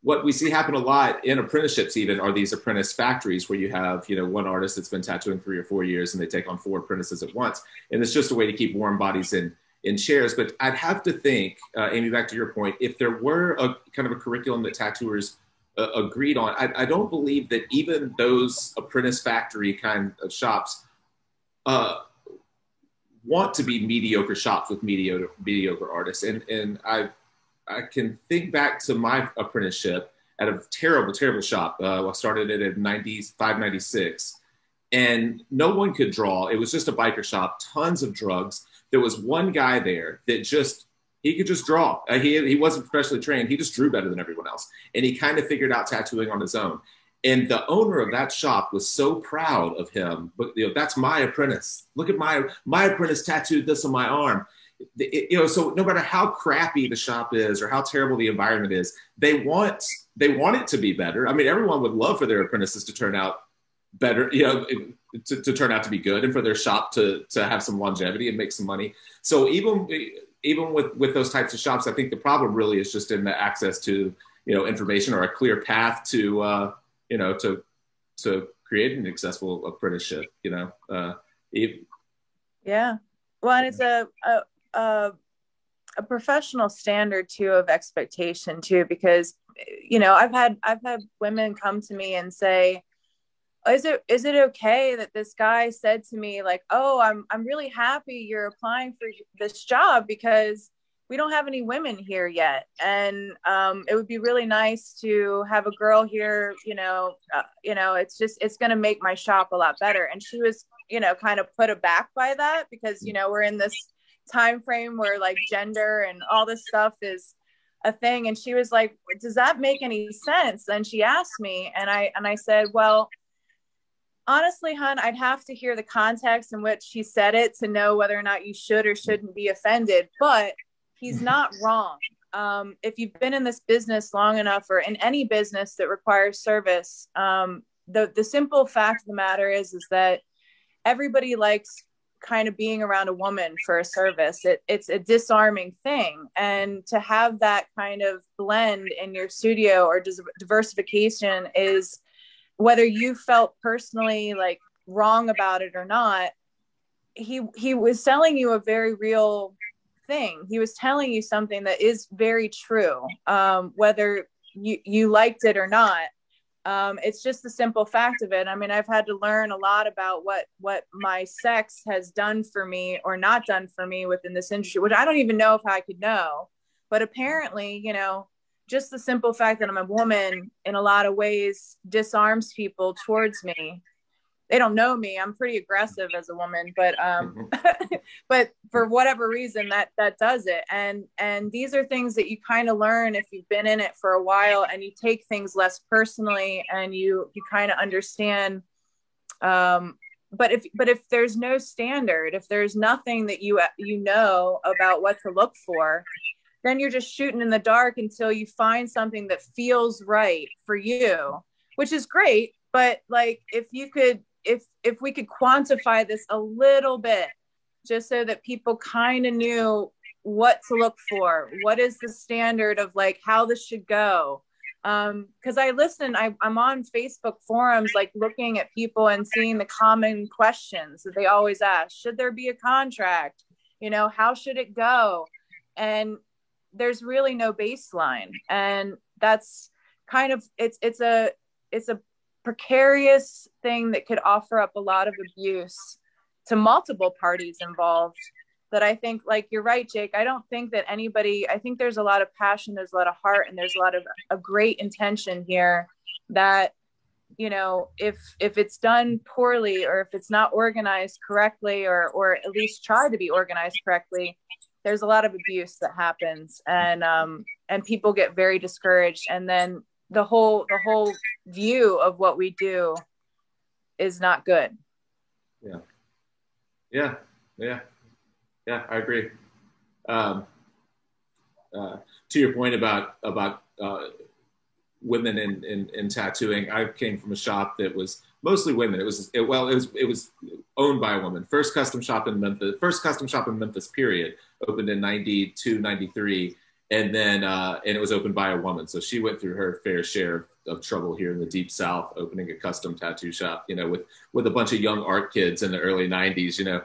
what we see happen a lot in apprenticeships even are these apprentice factories where you have, one artist that's been tattooing 3 or 4 years and they take on 4 apprentices at once. And it's just a way to keep warm bodies in chairs. But I'd have to think, Amy, back to your point, if there were a kind of a curriculum that tattooers agreed on, I don't believe that even those apprentice factory kind of shops want to be mediocre shops with mediocre artists. And I can think back to my apprenticeship at a terrible, terrible shop. I started it in 95, 96, and no one could draw. It was just a biker shop, tons of drugs. There was one guy there that he could just draw. He wasn't professionally trained. He just drew better than everyone else. And he kind of figured out tattooing on his own. And the owner of that shop was so proud of him. But that's my apprentice. Look at my apprentice tattooed this on my arm. So no matter how crappy the shop is or how terrible the environment is, they want it to be better. I mean, everyone would love for their apprentices to turn out better, to turn out to be good, and for their shop to have some longevity and make some money. So even with those types of shops, I think the problem really is just in the access to information or a clear path to to create an successful apprenticeship. Yeah. Well, and it's a professional standard too of expectation too, because I've had women come to me and say, is it okay that this guy said to me, like, oh, I'm really happy you're applying for this job because we don't have any women here yet, and it would be really nice to have a girl here. It's going to make my shop a lot better. And she was kind of put aback by that, because we're in this time frame where like gender and all this stuff is a thing. And she was like, does that make any sense? And she asked me, and I said, well, honestly, hon, I'd have to hear the context in which he said it to know whether or not you should or shouldn't be offended. But he's not wrong. If you've been in this business long enough, or in any business that requires service, the simple fact of the matter is that everybody likes kind of being around a woman for a service. It's a disarming thing. And to have that kind of blend in your studio, or diversification, is, whether you felt personally like wrong about it or not, he was telling you a very real thing. He was telling you something that is very true, whether you liked it or not. It's just the simple fact of it. I mean, I've had to learn a lot about what my sex has done for me or not done for me within this industry, which I don't even know if I could know. But apparently, just the simple fact that I'm a woman in a lot of ways disarms people towards me. They don't know me. I'm pretty aggressive as a woman, but but for whatever reason that does it. And these are things that you kind of learn if you've been in it for a while, and you take things less personally, and you kind of understand. But if there's no standard, if there's nothing that you know about what to look for, then you're just shooting in the dark until you find something that feels right for you, which is great. But like, if we could quantify this a little bit, just so that people kind of knew what to look for, what is the standard of like how this should go. Because I'm on Facebook forums, like looking at people and seeing the common questions that they always ask. Should there be a contract? How should it go? And there's really no baseline. And that's kind of, it's a precarious thing that could offer up a lot of abuse to multiple parties involved. That I think, like, you're right, Jake. I don't think that I think there's a lot of passion, there's a lot of heart, and there's a lot of a great intention here that, if it's done poorly, or if it's not organized correctly, or at least try to be organized correctly, there's a lot of abuse that happens, and people get very discouraged. And then the whole view of what we do is not good. Yeah, I agree. To your point about women in tattooing, I came from a shop that was mostly women. It was owned by a woman. First custom shop in Memphis, period, opened in 92, 93. And then and it was opened by a woman. So she went through her fair share of trouble here in the Deep South, opening a custom tattoo shop, with a bunch of young art kids in the early 90s,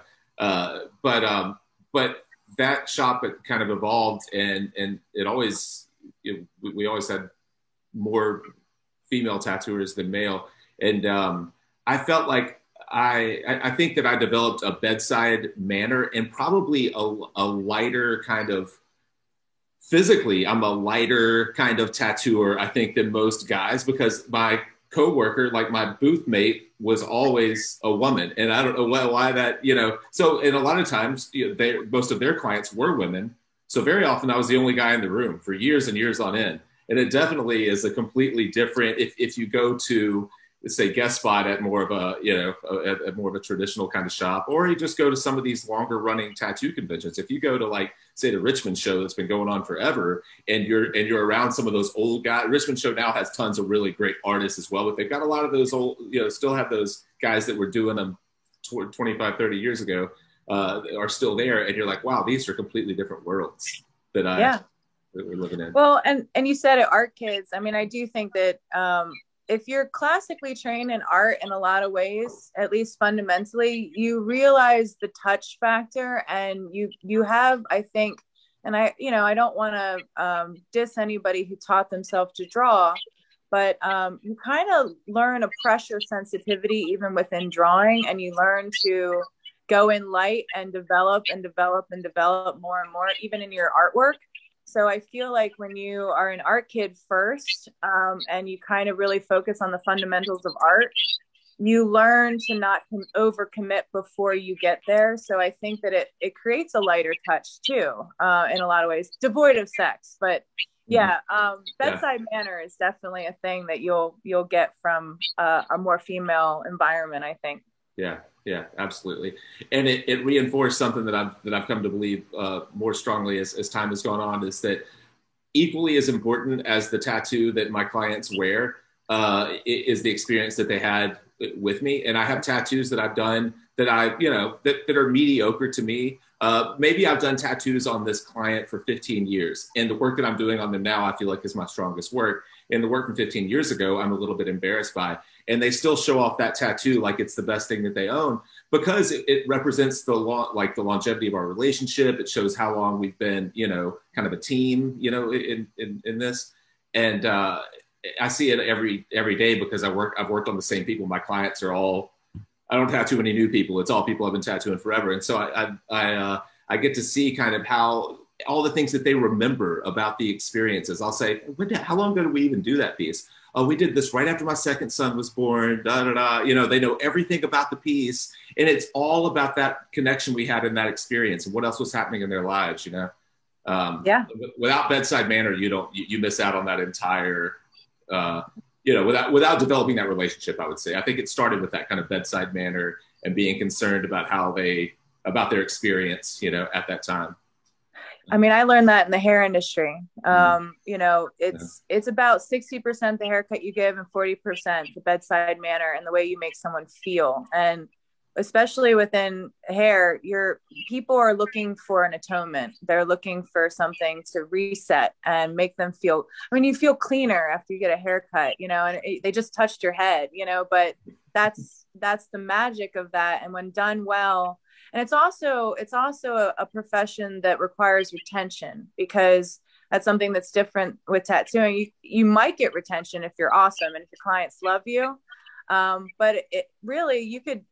but that shop had kind of evolved, and it always, we always had more female tattooers than male. And I felt like I think that I developed a bedside manner, and probably a lighter kind of, physically, I'm a lighter kind of tattooer, I think, than most guys, because my coworker, like my booth mate, was always a woman. And I don't know why that, so, and a lot of times, most of their clients were women. So very often I was the only guy in the room for years and years on end. And it definitely is a completely different, if you go to, say, guest spot at more of a, at more of a traditional kind of shop, or you just go to some of these longer running tattoo conventions. If you go to, like, say, the Richmond show that's been going on forever, and you're around some of those old guys. Richmond show now has tons of really great artists as well, but they've got a lot of those old, still have those guys that were doing them 25, 30 years ago, are still there. And you're like, wow, these are completely different worlds that we're living in. Well, and you said it, art kids. I mean, I do think that if you're classically trained in art in a lot of ways, at least fundamentally, you realize the touch factor, and you have, I think, and I don't want to diss anybody who taught themselves to draw, but you kind of learn a pressure sensitivity even within drawing, and you learn to go in light and develop more and more, even in your artwork. So I feel like when you are an art kid first, and you kind of really focus on the fundamentals of art, you learn to not overcommit before you get there. So I think that it creates a lighter touch too, in a lot of ways, devoid of sex. But bedside manner is definitely a thing that you'll get from a more female environment, I think. Yeah, absolutely. And it reinforced something that I've come to believe more strongly as time has gone on, is that equally as important as the tattoo that my clients wear is the experience that they had with me. And I have tattoos that I've done that that are mediocre to me. Maybe I've done tattoos on this client for 15 years, and the work that I'm doing on them now, I feel like, is my strongest work. And the work from 15 years ago, I'm a little bit embarrassed by. And they still show off that tattoo like it's the best thing that they own, because it represents the longevity of our relationship. It shows how long we've been, kind of a team, in this. And I see it every day, because I've worked on the same people. My clients are all, I don't tattoo any new people. It's all people I've been tattooing forever. And so I get to see kind of how all the things that they remember about the experiences. I'll say, how long ago did we even do that piece? Oh, we did this right after my second son was born, they know everything about the piece, and it's all about that connection we had in that experience and what else was happening in their lives, Without bedside manner, you miss out on that entire, without developing that relationship, I would say. I think it started with that kind of bedside manner and being concerned about about their experience, at that time. I mean, I learned that in the hair industry. It's about 60% the haircut you give and 40% the bedside manner and the way you make someone feel. And especially within hair, people are looking for an atonement. They're looking for something to reset and make them feel, you feel cleaner after you get a haircut, and they just touched your head, but that's the magic of that. And when done well, and it's also a profession that requires retention, because that's something that's different with tattooing. You might get retention if you're awesome and if your clients love you. But you could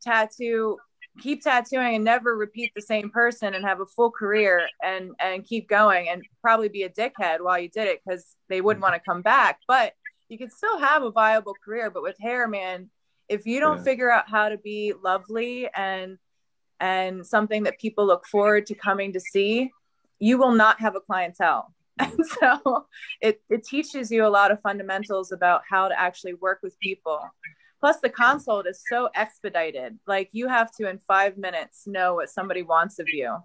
keep tattooing and never repeat the same person and have a full career and keep going and probably be a dickhead while you did it, because they wouldn't want to come back. But you could still have a viable career. But with hair, man, if you don't figure out how to be lovely and something that people look forward to coming to see, you will not have a clientele. And so it teaches you a lot of fundamentals about how to actually work with people. Plus the consult is so expedited. Like, you have to, in 5 minutes, know what somebody wants of you.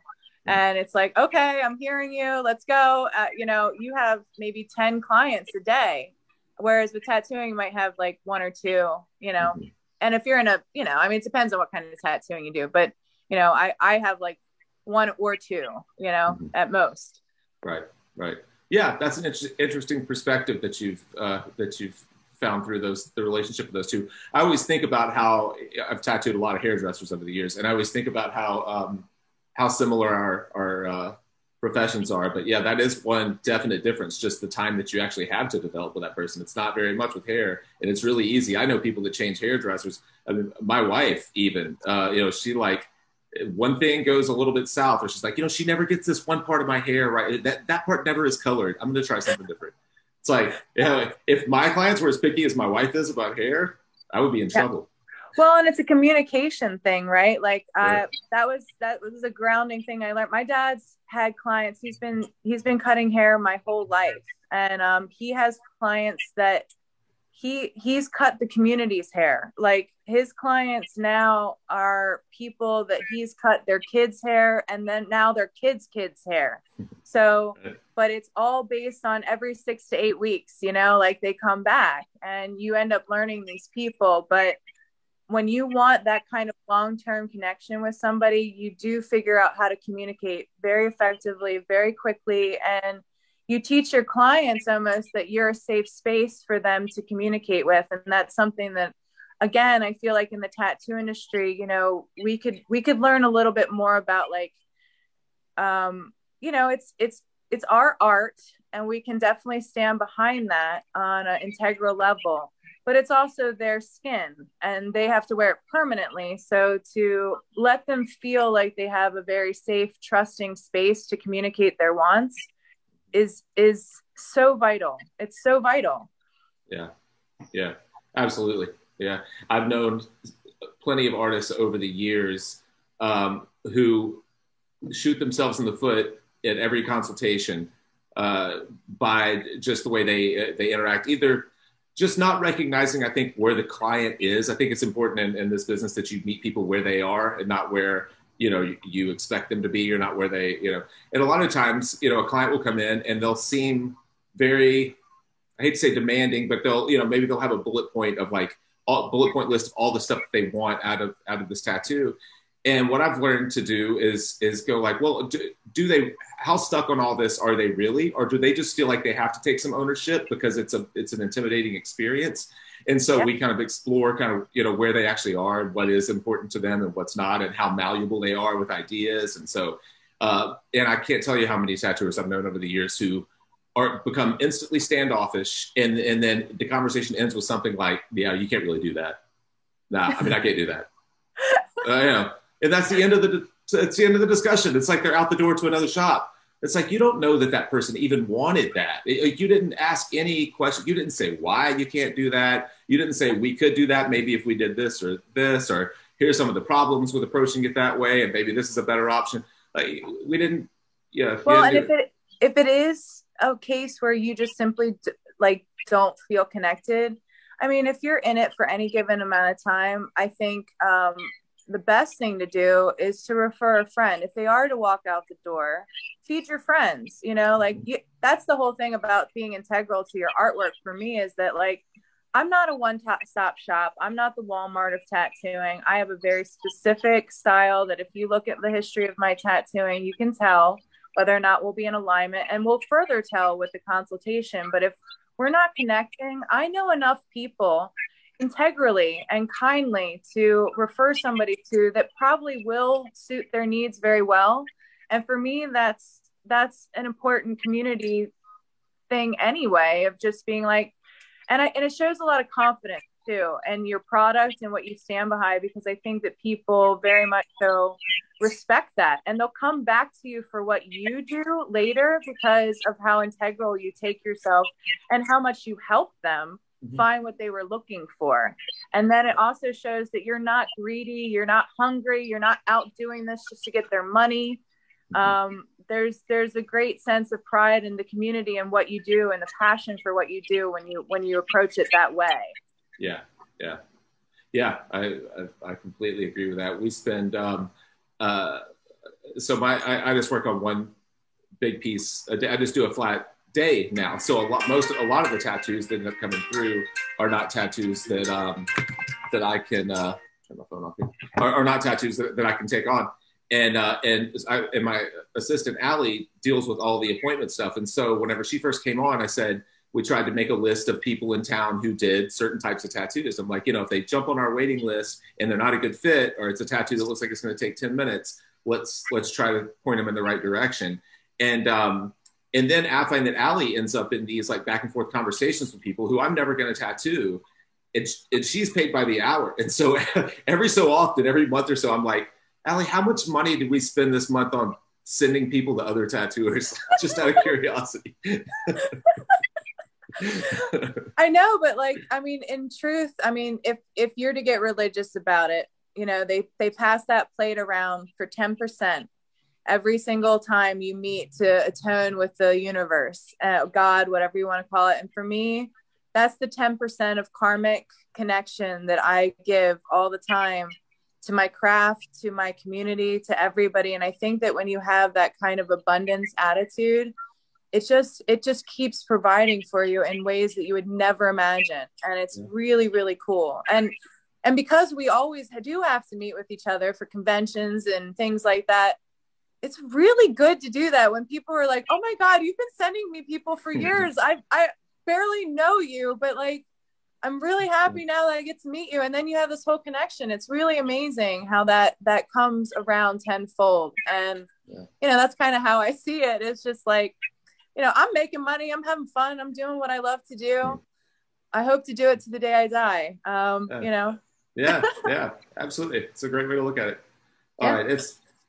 And it's like, okay, I'm hearing you. Let's go. You have maybe 10 clients a day. Whereas with tattooing, you might have like 1 or 2, and if you're in it depends on what kind of tattooing you do, but I have like 1 or 2, at most. Right. Yeah, that's an interesting perspective that you've found through the relationship of those two. I always think about how I've tattooed a lot of hairdressers over the years, and I always think about how similar our professions are. But yeah, that is one definite difference, just the time that you actually have to develop with that person. It's not very much with hair, and it's really easy. I know people that change hairdressers. I mean, my wife even, she like, one thing goes a little bit south, or she's like, she never gets this one part of my hair right. That part never is colored. I'm going to try something different. It's like, if my clients were as picky as my wife is about hair, I would be in trouble. Well, and it's a communication thing, right? Like that was a grounding thing I learned. My dad's had clients. He's been cutting hair my whole life, And he has clients that he's cut the community's hair. Like his clients now are people that he's cut their kids' hair and then now their kids' hair. So, but it's all based on every 6 to 8 weeks, you know, like they come back and you end up learning these people. But when you want that kind of long-term connection with somebody, you do figure out how to communicate very effectively, very quickly. And you teach your clients almost that you're a safe space for them to communicate with. And that's something that, again, I feel like in the tattoo industry, you know, we could learn a little bit more about, like, you know, it's our art, and we can definitely stand behind that on an integral level, but it's also their skin and they have to wear it permanently. So to let them feel like they have a very safe, trusting space to communicate their wants is so vital. It's so vital. Yeah, absolutely. Yeah. I've known plenty of artists over the years who shoot themselves in the foot at every consultation by just the way they interact, either just not recognizing, I think, where the client is. I think it's important in this business that you meet people where they are and not where, you know, you expect them to be, or not where they, you know. And a lot of times, you know, a client will come in and they'll seem very, I hate to say demanding, but they'll, you know, maybe they'll have a bullet point list of all the stuff that they want out of this tattoo. And what I've learned to do is go like, well, do they, how stuck on all this are they really? Or do they just feel like they have to take some ownership because it's an intimidating experience? And so we kind of explore kind of, you know, where they actually are and what is important to them and what's not, and how malleable they are with ideas. And so, and I can't tell you how many tattooers I've known over the years who become instantly standoffish. And then the conversation ends with something like, yeah, you can't really do that. Nah, I mean, I can't do that. You know. And that's the end of the discussion. It's like they're out the door to another shop. It's like, you don't know that person even wanted that. You didn't ask any question. You didn't say why you can't do that. You didn't say we could do that maybe if we did this, or here's some of the problems with approaching it that way, and maybe this is a better option. Like, we didn't. Yeah. Well, and if it is a case where you just simply like don't feel connected, I mean, if you're in it for any given amount of time, I think the best thing to do is to refer a friend. If they are to walk out the door, feed your friends, you know, like that's the whole thing about being integral to your artwork for me, is that, like, I'm not a one-stop shop. I'm not the Walmart of tattooing. I have a very specific style that if you look at the history of my tattooing, you can tell whether or not we'll be in alignment, and we'll further tell with the consultation. But if we're not connecting, I know enough people integrally and kindly to refer somebody to that probably will suit their needs very well. And for me, that's an important community thing anyway, of just being like, and it shows a lot of confidence too, and your product and what you stand behind, because I think that people very much so respect that, and they'll come back to you for what you do later because of how integral you take yourself and how much you help them find what they were looking for. And then it also shows that you're not greedy, you're not hungry, you're not out doing this just to get their money. There's a great sense of pride in the community and what you do, and the passion for what you do when you approach it that way. Yeah. I completely agree with that. We spend I just work on one big piece a day. I just do a flat day now. So a lot of the tattoos that end up coming through are not tattoos that I can turn my phone off here, are not tattoos that I can take on. And my assistant Allie deals with all the appointment stuff. And so whenever she first came on, I said, we tried to make a list of people in town who did certain types of tattoos. I'm like, you know, if they jump on our waiting list and they're not a good fit, or it's a tattoo that looks like it's going to take 10 minutes, let's try to point them in the right direction. And then I find that Allie ends up in these like back and forth conversations with people who I'm never going to tattoo. And she's paid by the hour. And so every so often, every month or so, I'm like, Allie, how much money did we spend this month on sending people to other tattooers? Just out of curiosity. I know, but like, I mean, in truth, I mean, if you're to get religious about it, you know, they pass that plate around for 10%. every single time you meet to atone with the universe, God, whatever you want to call it. And for me, that's the 10% of karmic connection that I give all the time to my craft, to my community, to everybody. And I think that when you have that kind of abundance attitude, it just keeps providing for you in ways that you would never imagine. And it's really, really cool. And because we always do have to meet with each other for conventions and things like that, it's really good to do that when people are like, oh my God, you've been sending me people for years. I barely know you, but like, I'm really happy now that I get to meet you. And then you have this whole connection. It's really amazing how that comes around tenfold. And, that's kind of how I see it. It's just like, I'm making money. I'm having fun. I'm doing what I love to do. I hope to do it to the day I die. Yeah, absolutely. It's a great way to look at it. All right.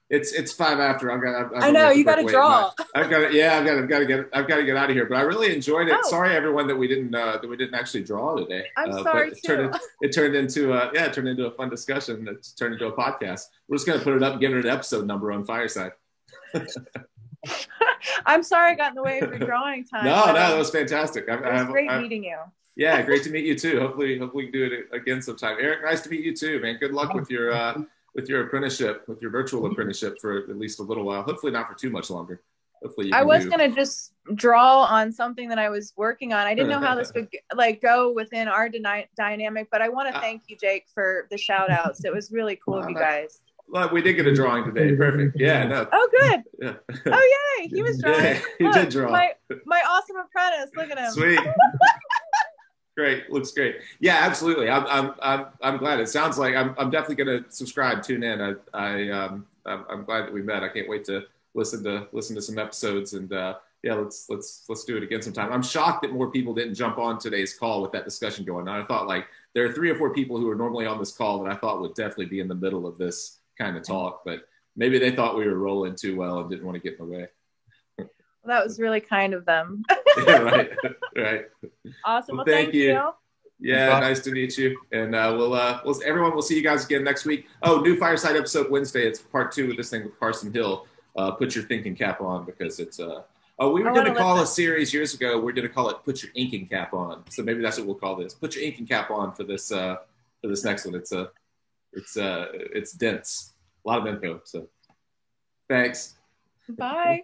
It's 5 after. I know you got to draw. I've got to get out of here. But I really enjoyed it. Sorry, everyone, that we didn't actually draw today. I'm sorry too. It turned into a fun discussion. It's turned into a podcast. We're just gonna put it up, give it an episode number on Fireside. I'm sorry I got in the way of your drawing time. No, that was fantastic. It was great meeting you. Yeah, great to meet you too. Hopefully we can do it again sometime. Eric, nice to meet you too, man. Good luck with your apprenticeship, with your virtual apprenticeship for at least a little while. Hopefully not for too much longer. Hopefully I was gonna just draw on something that I was working on. I didn't know how this would go within our dynamic, but I want to thank you, Jake, for the shout outs. It was really cool of you guys. Well, we did get a drawing today. Perfect. Yeah, no. Oh, good. Yeah. Oh, yay. He was drawing. Yeah, he did draw. My awesome apprentice. Look at him. Sweet. Great. Looks great. Yeah, absolutely. I'm glad. It sounds like I'm definitely going to subscribe, tune in. I'm glad that we met. I can't wait to listen to some episodes, and let's do it again sometime. I'm shocked that more people didn't jump on today's call with that discussion going on. I thought there are 3 or 4 people who are normally on this call that I thought would definitely be in the middle of this kind of talk, but maybe they thought we were rolling too well and didn't want to get in the way. Well, that was really kind of them. Yeah, right. Awesome. Well, thank you. Yeah, nice to meet you. And we'll see you guys again next week. Oh, new Fireside episode Wednesday. It's part 2 of this thing with Carson Hill. Put your thinking cap on, because it's we were going to call a series years ago. We're going to call it Put Your Inking Cap On. So maybe that's what we'll call this. Put your inking cap on for this next one. It's dense. A lot of info. So thanks. Bye.